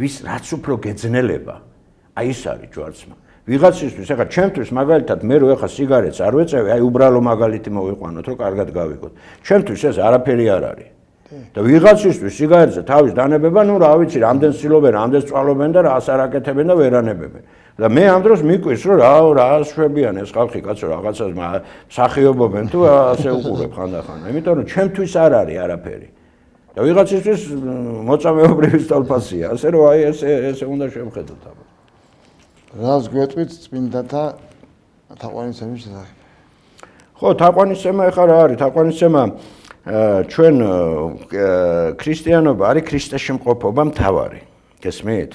ვის რაც უფრო გეძნელება, აი ის არის ჯვარცმა. ვიღაცისთვის ეხა ჩემთვის მაგალითად მე რო ეხა სიგარეტს არ ვეწევი, აი უბრალო მაგალითი მოვიყვანოთ, რომ კარგად გავიგოთ. ჩემთვის ეს არაფერი არ არის. და ვიღაცისთვის სიგარეტზე თავის დანებება, ნუ რა ვიცი, რამდენ ცდილობენ, რამდენ წვალობენ და რას არ აკეთებენ და ვერ ანებებენ. და მე ამ დროს მიკვირს რომ რა შვებიან ეს ხალხი კაცო რაღაცას მსახიობობენ თუ ასე უყურებ ხანდახან. იმიტომ რომ ჩემთვის არ არის არაფერი. და ვიღაცისთვის მოწამეობრივი სტოლფასია. ასე რომ აი ესე უნდა შევხედოთ აბა. რას გვეტყვით წმინდათა თაყვანისცემის შესახებ? ხო, თაყვანისცემა ეხლა რა არის? თაყვანისცემა ჩვენ ქრისტიანობა არის ქრისტეში მყოფობა მთავარი. გესმით?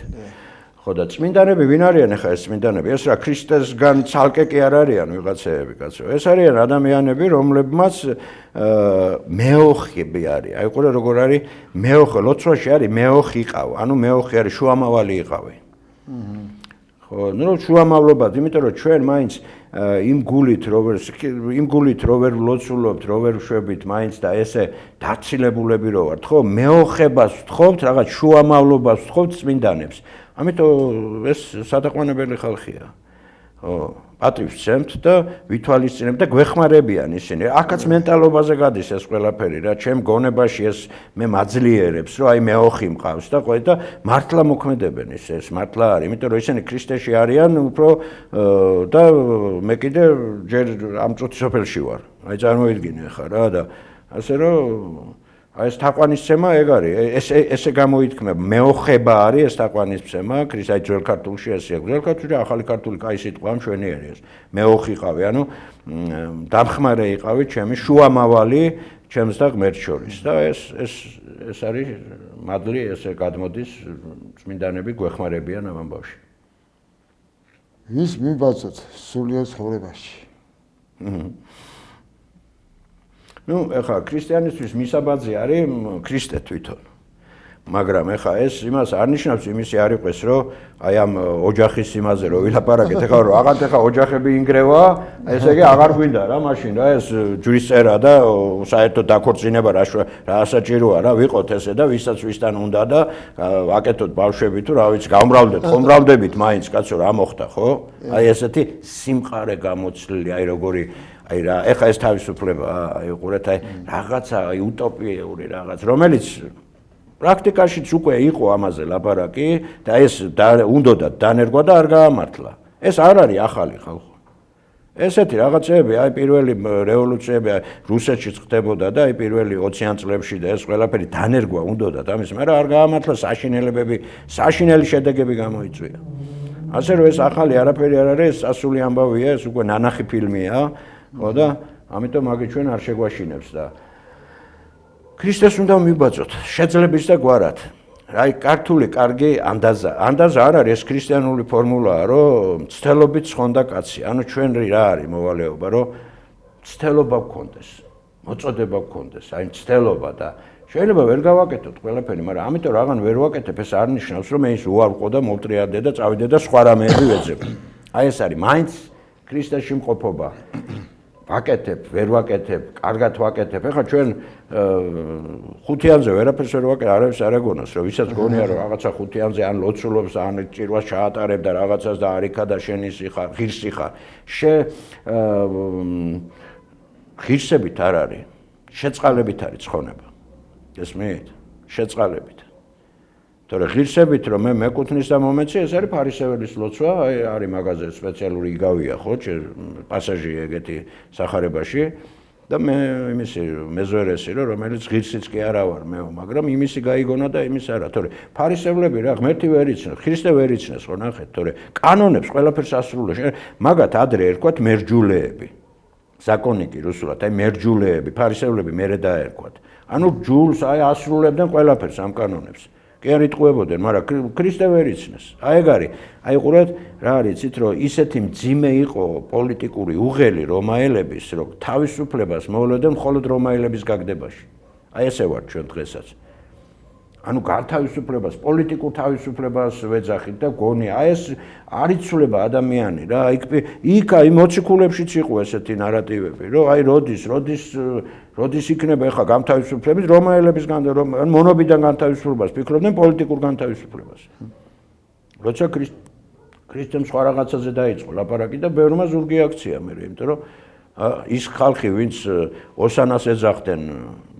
ხო და წმინდანები ვინ არიან ახლა ეს წმინდანები? ეს რა ქრისტესგან ცალკე კი არ არიან ვიღაცეები კაცო. ეს არიან ადამიანები, რომლებმაც მეოხები არის. აი ყურე როგორ არის მეოხე, ლოცვაში არის მეოხი იყავ. ანუ მეოხი არის შუამავალი იყავი. ხო, ნუ შუამავლობად, იმიტომ რომ ჩვენ მაინც იმ გულით რო ვერ ვლოცულობთ, რო ვერ ვშვებით მაინც და ესე დაცილებულები რო ვართ, ხო, მეოხებას ვთხოვთ, რაღაც შუამავლობას ვთხოვთ წმინდანებს. ამიტომ ეს სადაყვანებელი ხალხია. ხო, პატივს ვცემთ და ვითვალისწინებთ და გვეხმარებიან ისინი. აქაც მენტალობაზე გადის ეს ყველაფერი რა, ჩემ გონებაში ეს მე მაძლიერებს, რომ აი მეოხი მყავს და ყო და მართლა მოქმედებენ ეს მართლა არის, იმიტომ რომ ისინი ქრისტეში არიან უფრო და მე კიდე ჯერ ამ წუთი სოფელში ვარ. აი წარმოიდგინე ხა რა და ასე რომ აი ეს თაყვანისცემა ეგ არის, ესე გამოითქმება, მეოხება არის ეს თაყვანისცემა, აი ძველ ქართულში ესე აქვს. ძველ ქართულში ახალი ქართული კაი სიტყვა მშვენიერი ეს. მეოხი იყავი, ანუ დამხმარე იყავი ჩემი შუამავალი ჩემს და ღმერთს შორის და ეს არის მადლი, ესე გადმოდის წმინდანები გვეხმარებიან ამ ამბავში. ვის მიბაძოთ სულიერ ცხოვრებაში? ნუ ეხლა ქრისტიანისთვის მისაბაძი არის ქრისტე თვითონ. მაგრამ ეხლა ეს იმას არ ნიშნავს იმისი არ იყოს რომ აი ამ ოჯახის იმაზე რომ ვილაპარაკეთ ეხლა რომ აღარ ეხლა ოჯახები ინგრევა, ესე იგი აღარ გვინდა რა მაშინ რა ეს ჯვრის წერა და საერთოდ დაქორწინება რა საჭიროა რა ვიყოთ ესე და ვისაც ვისთან უნდა და აკეთოთ ბავშვები თუ რა ვიცი გამრავლდეთ, ხომრავლდებით მაინც კაცო რა მოხდა ხო? აი ესეთი სიმყარე გამოცლილი აი როგორი აი რა ეხა ეს თავისუფლება აი უყურეთ აი რაღაცა აი უტოპიური რაღაც რომელიც პრაქტიკაშიც უკვე იყო ამაზე ლაპარაკი და ეს უნდათ დანერგვა და არ გაამართლა. ეს არ არის ახალი ხალხო. ესეთი რაღაცეები აი პირველი რევოლუციები რუსეთში ხდებოდა და აი პირველი 20-იან წლებში და ეს ყველაფერი დანერგვა უნდათ ამის, მაგრამ არ გაამართლა საშინელი შედეგები გამოიწვია. ასე რომ ეს ახალი არაფერი არ არის, ეს სასული ამბავია, ეს უკვე ნანახი ფილმია, ხო და ამიტომ მაგით ჩვენ არ შეგვაშინებს და ქრისტეს უნდა მივბაძოთ შეძლების და გვარად. აი ქართული კარგი ანდაზა არ არის ეს ქრისტიანული ფორმულაა, რომ ცდელობით ცხონდა კაცი. ანუ ჩვენ რა არის მოვალეობა, რომ ცდელობა გქონდეს, მოწოდება გქონდეს, აი ცდელობა და შეიძლება ვერ გავაკეთოთ ყველაფერი, მაგრამ ამიტომ რაღან ვერ ვაკეთებ, ეს არ ნიშნავს, რომ მე ის უარყო და მოვტრიალდე და წავიდე და სხვა რამეები ვეძებ. აი ეს არის მაინც ქრისტეში მყოფობა. ვაკეთებ, ვერ ვაკეთებ, კარგად ვაკეთებ. ეხლა ჩვენ ხუთიანზე ვერაფერს ვერ ვაკეთებ, არავის არ ეგონოს, რომ ვისაც გონია რომ რაღაცა ხუთიანზე ან ლოცულობს, ან ჭირვას ჩაატარებ და რაღაცას და არიქა და შენისი ხარ, ღირსი ხარ. ღირსებით არ არის, შეწყალებით არის ცხონება. გესმით? შეწყალებით. თორე ღირსებით რომ მე მეკუთვნის და მომეცი, ეს არის ფარისეველის ლოცვა, აი არის მაგაზე სპეციალური იგავია, ხო, პასაჟი ეგეთი სახარებაში და მე იმისი მეზვერესი რომ რომელიც ღირსიც კი არა ვარ მე, მაგრამ იმისი გაიგონა და იმის არა, თორე ფარისევლები რა ღმერთი ვერ იცნობს, ქრისტე ვერ იცნობს, ხო ნახეთ, თორე კანონებს ყველაფერს ასრულებს. მაგათ ადრე ერქვათ მერჯულეები. საკონიკი რუსულად, აი მერჯულეები, ფარისევლები მერე დაერქვათ. ანუ ჯულს აი ასრულებდნენ ყველაფერს ამ კანონებს. კი არ იტყუებოდნენ, მაგრამ ქრისტე ვერ იცნეს. აი ეგ არის. აი ყურეთ, რა არის, იცით რომ ისეთი მძიმე იყო პოლიტიკური უღელი რომაელების, რომ თავისუფლებას მოვლოდნენ მხოლოდ რომაელების გაგდებაში. აი ესე ვარ ჩვენ დღესაც. ანუ განთავისუფლებას, პოლიტიკურ თავისუფლებას ვეძახით და გონია. აი ეს არ იცვლება ადამიანი რა. იქ აი მოციქულებშიც იყო ესეთი ნარატივები, რომ აი როდის იქნება ახლა განთავისუფლების რომაელების მონობიდან განთავისუფლებას ფიქრობდნენ პოლიტიკურ განთავისუფლებას. როცა ქრისტემ სხვა რაღაცაზე დაიწყო ლაპარაკი და ბევრმა ზურგი აქცია მე, იმიტომ რომ ის ხალხი, ვინც ოსანას ეძახდნენ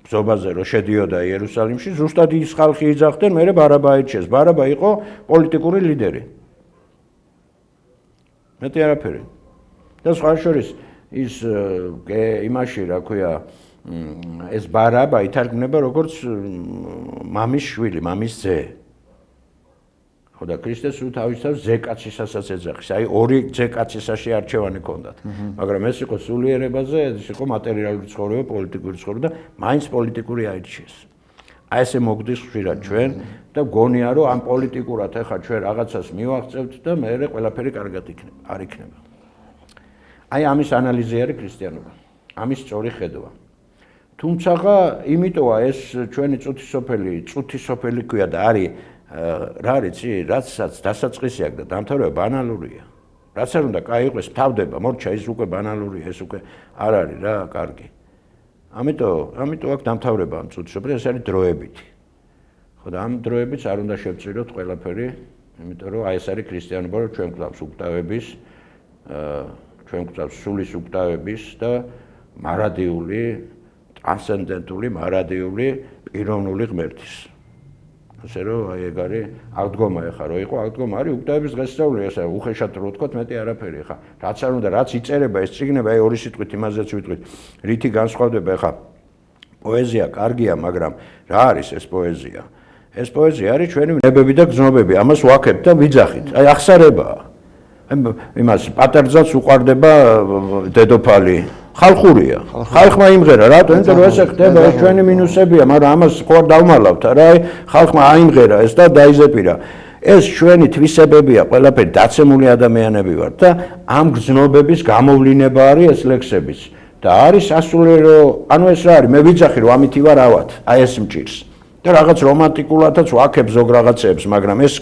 ბრძობაზე რომ შედიოდა იერუსალიმში, ზუსტად ის ხალხი იძახდნენ მე ბარაბა აირჩიეს. ბარაბა იყო პოლიტიკური ლიდერი. მეტი არაფერი. და სხვა შორის ის იმაში რა ქვია ეს ბარაბა ითარგმნება როგორც მამის შვილი, მამის ძე. ხო და ქრისტეს თავისთავად ზეკაცისასაც ეძახის. აი ორი ზეკაცისაში არჩევანი ჰქონდათ. მაგრამ ეს იყო სულიერებაზე, ეს იყო მატერიალური ცხოვრება, პოლიტიკური ცხოვრება და მაინც პოლიტიკური აირჩიეს. აი ესე მოგდის ხშირად ჩვენ და გონია რომ ამ პოლიტიკურად ახლა ჩვენ რაღაცას მივაღწევთ და მე ყველაფერი კარგად იქნება, არ იქნება. აი ამის ანალიზი არის ქრისტიანობა. ამის სწორი ხედვა. თუმცა იმიტოა ეს ჩვენი წუთი სოფელი ქვია და არის რა არის, რაცაც დასაწყისი აქვს და დამთავრება ბანალურია. რაც არ უნდა კაიყვეს, თავდება, მორჩა ის უკვე ბანალურია, ეს უკვე არ არის რა, კარგი. ამიტომ აქ დამთავრება ამ წუთი სოფელი, ეს არის დროებითი. ხო და ამ დროებიც არ უნდა შევწიროთ ყველაფერი, იმიტომ რომ აი ეს არის ქრისტიანობა, რომ ჩვენ გვყავს უკტავების, ჩვენ გვყავს სულის უკტავების და მარადიული, ტრანსცენდენტული, მარადიული პიროვნული ღმერთის. ასე რომ აი ეგ არის აღდგომა ეხა რო იყო აღდგომა არის უკტავების დღესასწაული ესე უხეშად რო ვთქვათ მეტი არაფერი ეხა რაც არ უნდა რაც იწერება ეს წიგნები აი ორი სიტყვით იმაზეც ვიტყვით რითი განსხვავდება ეხა პოეზია კარგია მაგრამ რა არის ეს პოეზია არის ჩვენი ნებები და გზნობები ამას ვაქებთ და ვიძახით აი ახსარებაა იმას პატარძაც უყარდება დედოფალი ხალხურია. ხალხმა იმღერა, რატო? იმიტომ რომ ესე ხდება, ეს ჩვენი მინუსებია, მაგრამ ამას ხო არ დავმალავთ, არა, ხალხმა აიმღერა ეს და დაიზეპირა. ეს ჩვენი თვისებებია, ყველაფერი დაცემული ადამიანები ვართ და ამ გზნობების გამოვლენა არის ეს ლექსებიც. და არის სასულიერო, ანუ ეს რა არის? მე ვიძახი რომ ამით ვარ ავად, აი ეს მჭირს. და რაღაც რომანტიკულადაც ვაქებ ზოგ რაღაცებს, მაგრამ ეს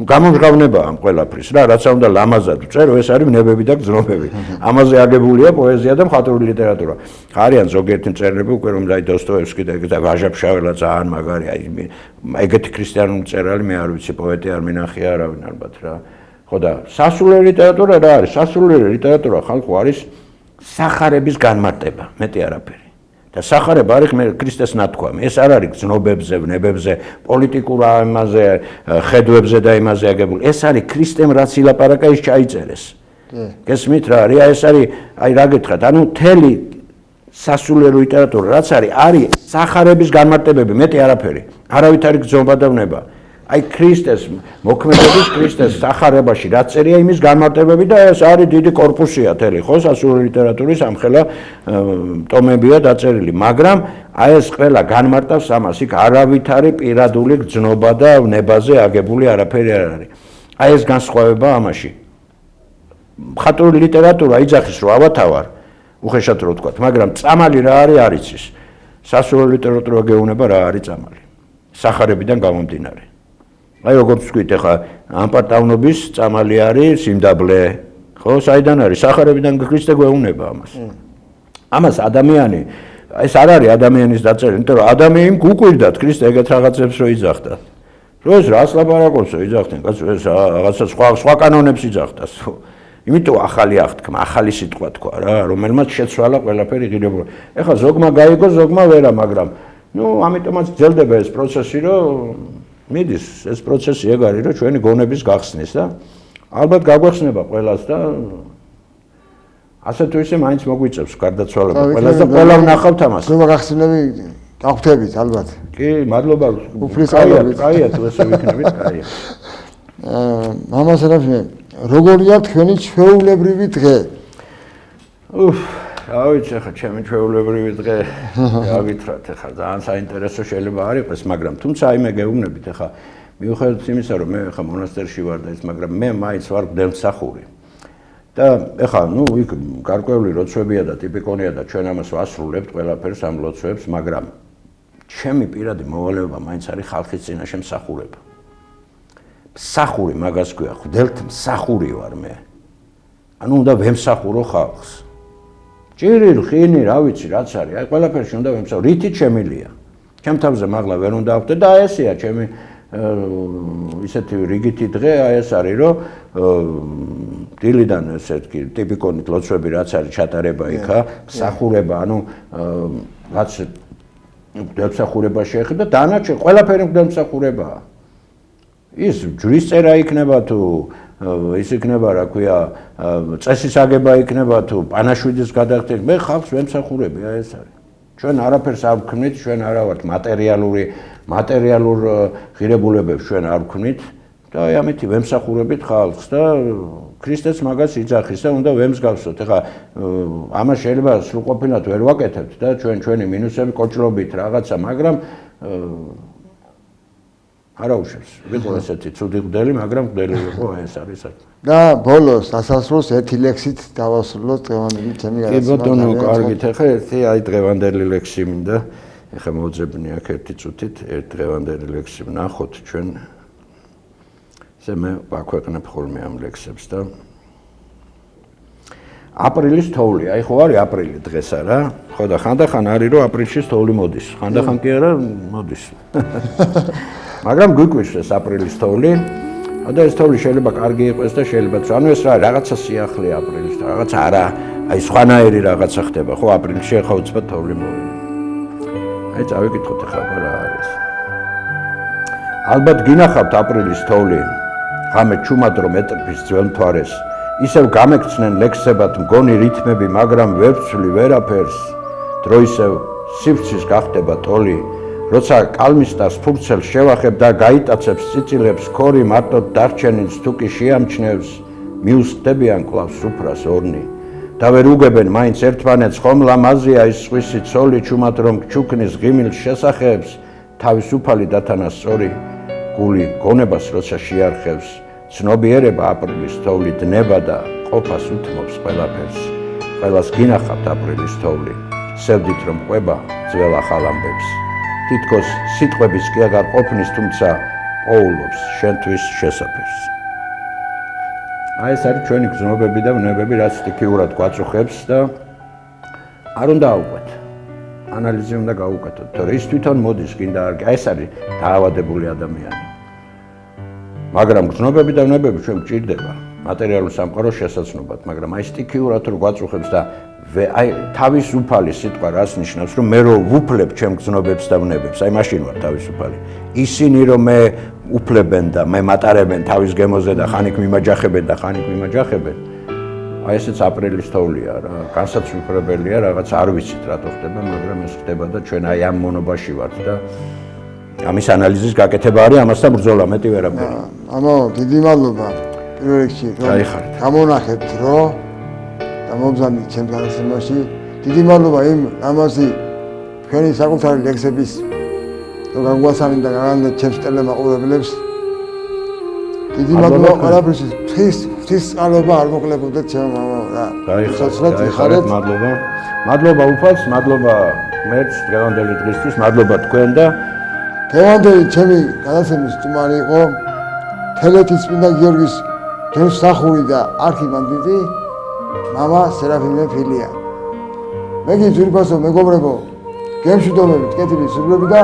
გამომჟღავნებაა ამ ყველაფრის რა, რაც უნდა ლამაზად ვწერო, ეს არის ნებები და გზნობები. ამაზე აგებულია პოეზია და მხატვრული ლიტერატურა. არიან ზოგიერთი მწერლები უკვე რომ დაი დოსტოევსკი და ვაჟა-ფშაველა ძალიან მაგარი, აი ეგეთი ქრისტიანული მწერალი მე არ ვიცი, პოეტი არ მინახია არავინ ალბათ რა. ხო და სასულიერო ლიტერატურა რა არის? სასულიერო ლიტერატურა ხალხო არის სახარების განმარტება, მეტი არაფერი. და სახარება არის ქრისტეს ნათქვამი. ეს არ არის გზნობებზე, ვნებებზე, პოლიტიკურ ამაზე, ხედვებზე და იმაზე აგებული. ეს არის ქრისტემ რაც ილაპარაკა ის ჩაიწერეს. გესმით რა არის? ეს არის აი რა გითხრათ, ანუ მთელი სასულიერო ლიტერატურა რაც არის სახარების განმარტებები, მეტი არაფერი. არავით არის გზნობა და ვნება. აი ქრისტეს მოქმედების ქრისტეს სახარებაში რაც წერია იმის განმარტებები და ეს არის დიდი корпуსია თელი ხო სასულიერო ლიტერატურის ამხელა ტომებია დაწერილი მაგრამ აი ეს ყველა განმარტავს ამას იქ არავითარი პირადული გრძნობა და ნებაზე აგებული არაფერი არ არის აი ეს განსხვავება ამაში მხატვრული ლიტერატურა იძახის რომ ავათავარ უხეშად რო ვთქვა მაგრამ წამალი რა არის ის სასულიერო ლიტერატურა გეუბნება რა არის წამალი სახარებიდან გამომდინარე აი როგორც ვთქვით ახლა ამპარტავნობის წამალი არის სიმდაბლე ხო საიდან არის სახარებიდან ქრისტე გვეუბნება ამას ადამიანი ეს არ არის ადამიანის დაწერილი იმიტომ რომ ადამიანი გუკვირდათ ქრისტე ეგეთ რაღაცებს რო იძახდა რომ ეს რას ლაპარაკობს რო იძახდნენ კაცო ეს რაღაცა სხვა კანონებს იძახდა იმიტომ ახალი აღთქმა ახალი სიტყვა თქვა რა რომელმაც შეცვალა ყველაფერი ღირებულება ეხლა ზოგმა გაიგო ზოგმა ვერა მაგრამ ამიტომაც გრძელდება ეს პროცესი რომ მიდის ეს პროცესი ეგ არის რომ ჩვენი გონების გახსნის და ალბათ გაგვეხსნება ყველას და ასე თუ ისე მაინც მოგვიწევს გარდაცვალება ყველას და ყველა ვნახავთ ამას გონება გახსნები გავხდებით ალბათ კი მადლობა კაია თუ ესე ვიქნებით კაია მამა სერაფიმე როგორია თქვენი ჩვეულებრივი დღე რა ვიცი ხა ჩემი ჩვეულებრივი დღე რა გითხრათ ხა ძალიან საინტერესო შეიძლება არ იყოს მაგრამ თუმცა აი მე გეუბნებით ხა მიუხედავად იმისა რომ მე ხა მონასტერში ვარ და ის მაგრამ მე მაინც ვარ მღვდელმსახური და ხა იქ გარკვეული ლოცვებია და ტიპიკონია და ჩვენ ამას ვასრულებთ ყველაფერს ამ ლოცვებს მაგრამ ჩემი პირადი მოვალეობა მაინც არის ხალხის წინაშე მსახურება მსახური მაგას ქვია მღვდელმსახური ვარ მე ანუ უნდა ვემსახურო ხალხს ჭირი ხინი რა ვიცი რაც არის აი ყველაფერში უნდა ვემსახურო რითიც შემილია ჩემ თავზე მაღლა ვერ უნდა ავხდე და ესეა ჩემი ისეთი რიგითი დღე აი ეს არის რომ დილიდან ესეთი ტიპიკონით ლოცვები რაც არის ჩატარება იქა მსახურება ანუ რაც მღვდელმსახურება შეეხება დანარჩენ ყველაფერი მღვდელმსახურებაა ის ჯვრის წერა იქნება თუ ის იქნება რა ქვია წესის აგება იქნება თუ პანაშვიდის გადახდით მე ხალხს ვემსახურები აი ეს არის ჩვენ არაფერს არ ვქმნით ჩვენ არა ვართ მატერიალურ ღირებულებებს ჩვენ არ ვქმნით და აი ამითი ვემსახურებით ხალხს და ქრისტეც მაგას იძახის და უნდა ვემსგავსოთ ეხლა ამას შეიძლება სრულყოფილად ვერ ვაკეთებთ და ჩვენი მინუსები კოჭლობით რაღაცა მაგრამ არა უშავს ვიყო ესეთი ცუდი მღვდელი მაგრამ მღვდელი იყო ეს არის და ბოლოს დასასრულს ერთი ლექსით დავასრულოთ დღევანდელი თემი კი ბატონო კარგით ეხლა ერთი აი დღევანდელი ლექსი მინდა ეხლა მოძებნი აქ ერთი წუთით ერთ დღევანდელი ლექსი ვნახოთ ჩვენ ესე მე ვაქვეყნებ ხოლმე ამ ლექსებს და აპრილის თოვლი აი ხო არის აპრილი დღეს არა ხო და ხანდახან არის რომ აპრილში თოვლი მოდის ხანდახან კი არა მოდის მაგრამ გვიკვირს ეს აპრილის თოვლი და ეს თოვლი შეიძლება კარგი იყოს და შეიძლება ანუ ეს რაღაცა სიახლე აპრილის და რაღაცა არა აი სხვანაირი რაღაცა ხდება ხო აპრილში ახლა უცბად თოვლი მოვიდა აი წავიკითხოთ ახლა რა არის ალბათ გინახავთ აპრილის თოვლი ღამე ჩუმადრო მეტრფის ძველ მთვარეს ისევ გამექცნენ ლექსებად მგონი რითმები მაგრამ ვერ ვცვლი ვერაფერს დრო ისევ სივრცის გახდება ტოლი როცა კალმისტას ფურცელს შევახებ და გაიტაცებს წიწილებს ქორი მარტოდ დარჩენილს თუ კი შეამჩნევს მიუსხდებიან კლავს სუფრას ორნი და ვერ უგებენ მაინც ერთმანეთს ხომ ლამაზია ის სხვისი ცოლი ჩუმად რომ გჩუქნის ღიმილს შესახებს თავისუფალი დათანასწორი გული გონებას როცა შეარხევს ცნობიერება აპრილის თოვლი დნება და ყოფას უთმობს ყველაფერს ყველას გინახავთ აპრილის თოვლი სევდით რომ ყვება ძველ ახალ ამბებს თითქოს სიტყვების კი აღარ ყოფნის თუმცა პოულობს შენთვის შესაფერს აი ეს არის ჩვენი გზნობები და ვნებები რაც სტიქიურად გვაწუხებს და არ უნდა აუყვეთ ანალიზი უნდა გაუკეთოთ თორე ის თვითონ მოდის კიდე არ აი ეს არის დაავადებული ადამიანი მაგრამ გზნობები და ვნებები ჩვენ გვჭირდება მატერიალურ სამყაროს შესაძლებლად მაგრამ აი სტიქიურად რო გვაწუხებს და აი თავისუფალი სიტყვა რას ნიშნავს რომ მე რო ვუფლებ ჩემ გზნობებს და ვნებებს აი მაშინ ვარ თავისუფალი ისინი რომ მე უფლებენ და მე მატარებენ თავის გემოზე და ხანიკ მიმაჯახებენ აი ესეც აპრილის თოვლია რა განსაცვიფრებელია რაღაც არ ვიცით რატო ხდება მაგრამ ეს ხდება და ჩვენ აი ამ მონობაში ვართ და ამის ანალიზის გაკეთება არის, ამასთან ბრძოლა მეტი ვერაფერი. ამო, დიდი მადლობა პირველ რიგში, რომ გაიხარეთ. გამონახეთ დრო და მომზადეთ ჩემს განსაცემაში. დიდი მადლობა იმ ამაზი თქვენი საკუთარი ლექსების რომ გაგვასწავლეთ და გაგანდეთ ჩემს ტელემაყურებლებს. დიდი მადლობა ყველაფერში. ღვთის წყალობა არ მოკლებულია ჩემო მამაო რა. გაიხარეთ, მადლობა. მადლობა უფალს, მადლობა მერჩ დღევანდელი დღისთვის, მადლობა თქვენ და დღევანდელი ჩემი განაცემის სტუმარი იყო თელეთის წმინდა გიორგის გემსახური და არქიმანდრიტი მამა სერაფიმე ფილია. მეგი ძვირფასო მეგობრებო, გემშვიდობებით, კეთილი სულები და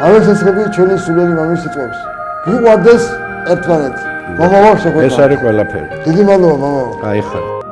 გავესესხები ჩვენი სულელი მამის სიტყვებს. გიყვარდეს ერთმანეთი. მამაო, ეს არის ყველაფერი. დიდი მადლობა მამაო. გაიხარეთ.